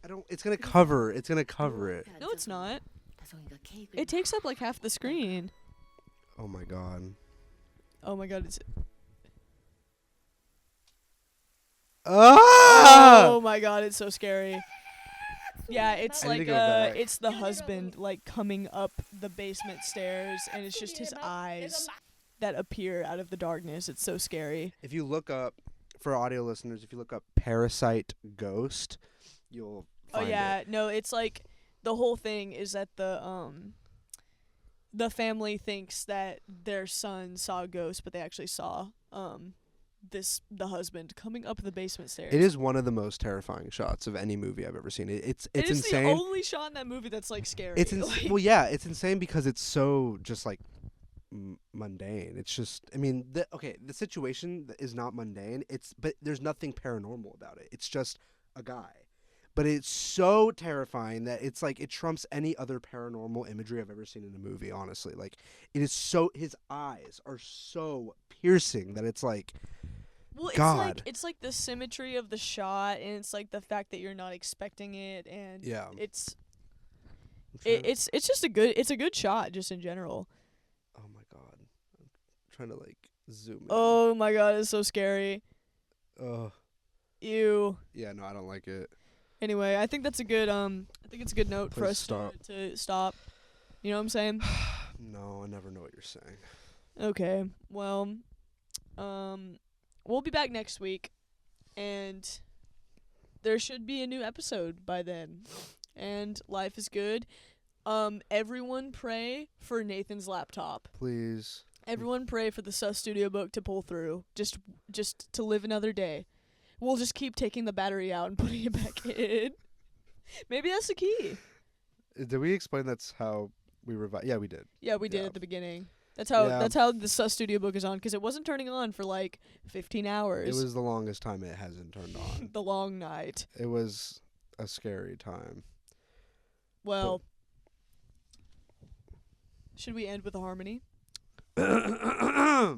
I don't. It's gonna cover. It's gonna cover it. No, it's not. It takes up like half the screen. Oh my god. Oh my god, it's. Ah! Oh my god, it's so scary. Yeah, it's I need to like go back. it's the husband like coming up the basement stairs, and it's just his eyes that appear out of the darkness. It's so scary. If you look up, for audio listeners, if you look up Parasite Ghost, you'll find Oh yeah, it. no, it's like the whole thing is that the family thinks that their son saw a ghost, but they actually saw the husband coming up the basement stairs. It is one of the most terrifying shots of any movie I've ever seen. It's It is insane. the only shot in that movie that's like scary. It's like, well, yeah, it's insane because it's so just like mundane. It's just, I mean, the situation is not mundane. But there's nothing paranormal about it. It's just a guy. But it's so terrifying that it's like it trumps any other paranormal imagery I've ever seen in a movie, honestly. Like, it is so, his eyes are so piercing that it's like, well, God. it's like the symmetry of the shot, and it's like the fact that you're not expecting it, and yeah. it's It's just a good shot just in general. Oh my god. I'm trying to like zoom in. Oh my god, it's so scary. Ugh. Ew. Yeah, no, I don't like it. Anyway, I think that's a good I think it's a good note for Please us stop. to stop. You know what I'm saying? No, I never know what you're saying. Okay. Well, we'll be back next week, and there should be a new episode by then. And life is good. Everyone pray for Nathan's laptop. Please. Everyone pray for the Sus Studio Book to pull through. Just to live another day. We'll just keep taking the battery out and putting it back in. Maybe that's the key. Did we explain that's how we revive? Yeah, we did. Yeah, we did Yeah. at the beginning. That's Yeah. how the Sus Studio Book is on, because it wasn't turning on for like 15 hours. It was the longest time it hasn't turned on. the long night. It was a scary time. Well, should we end with a harmony? Ah.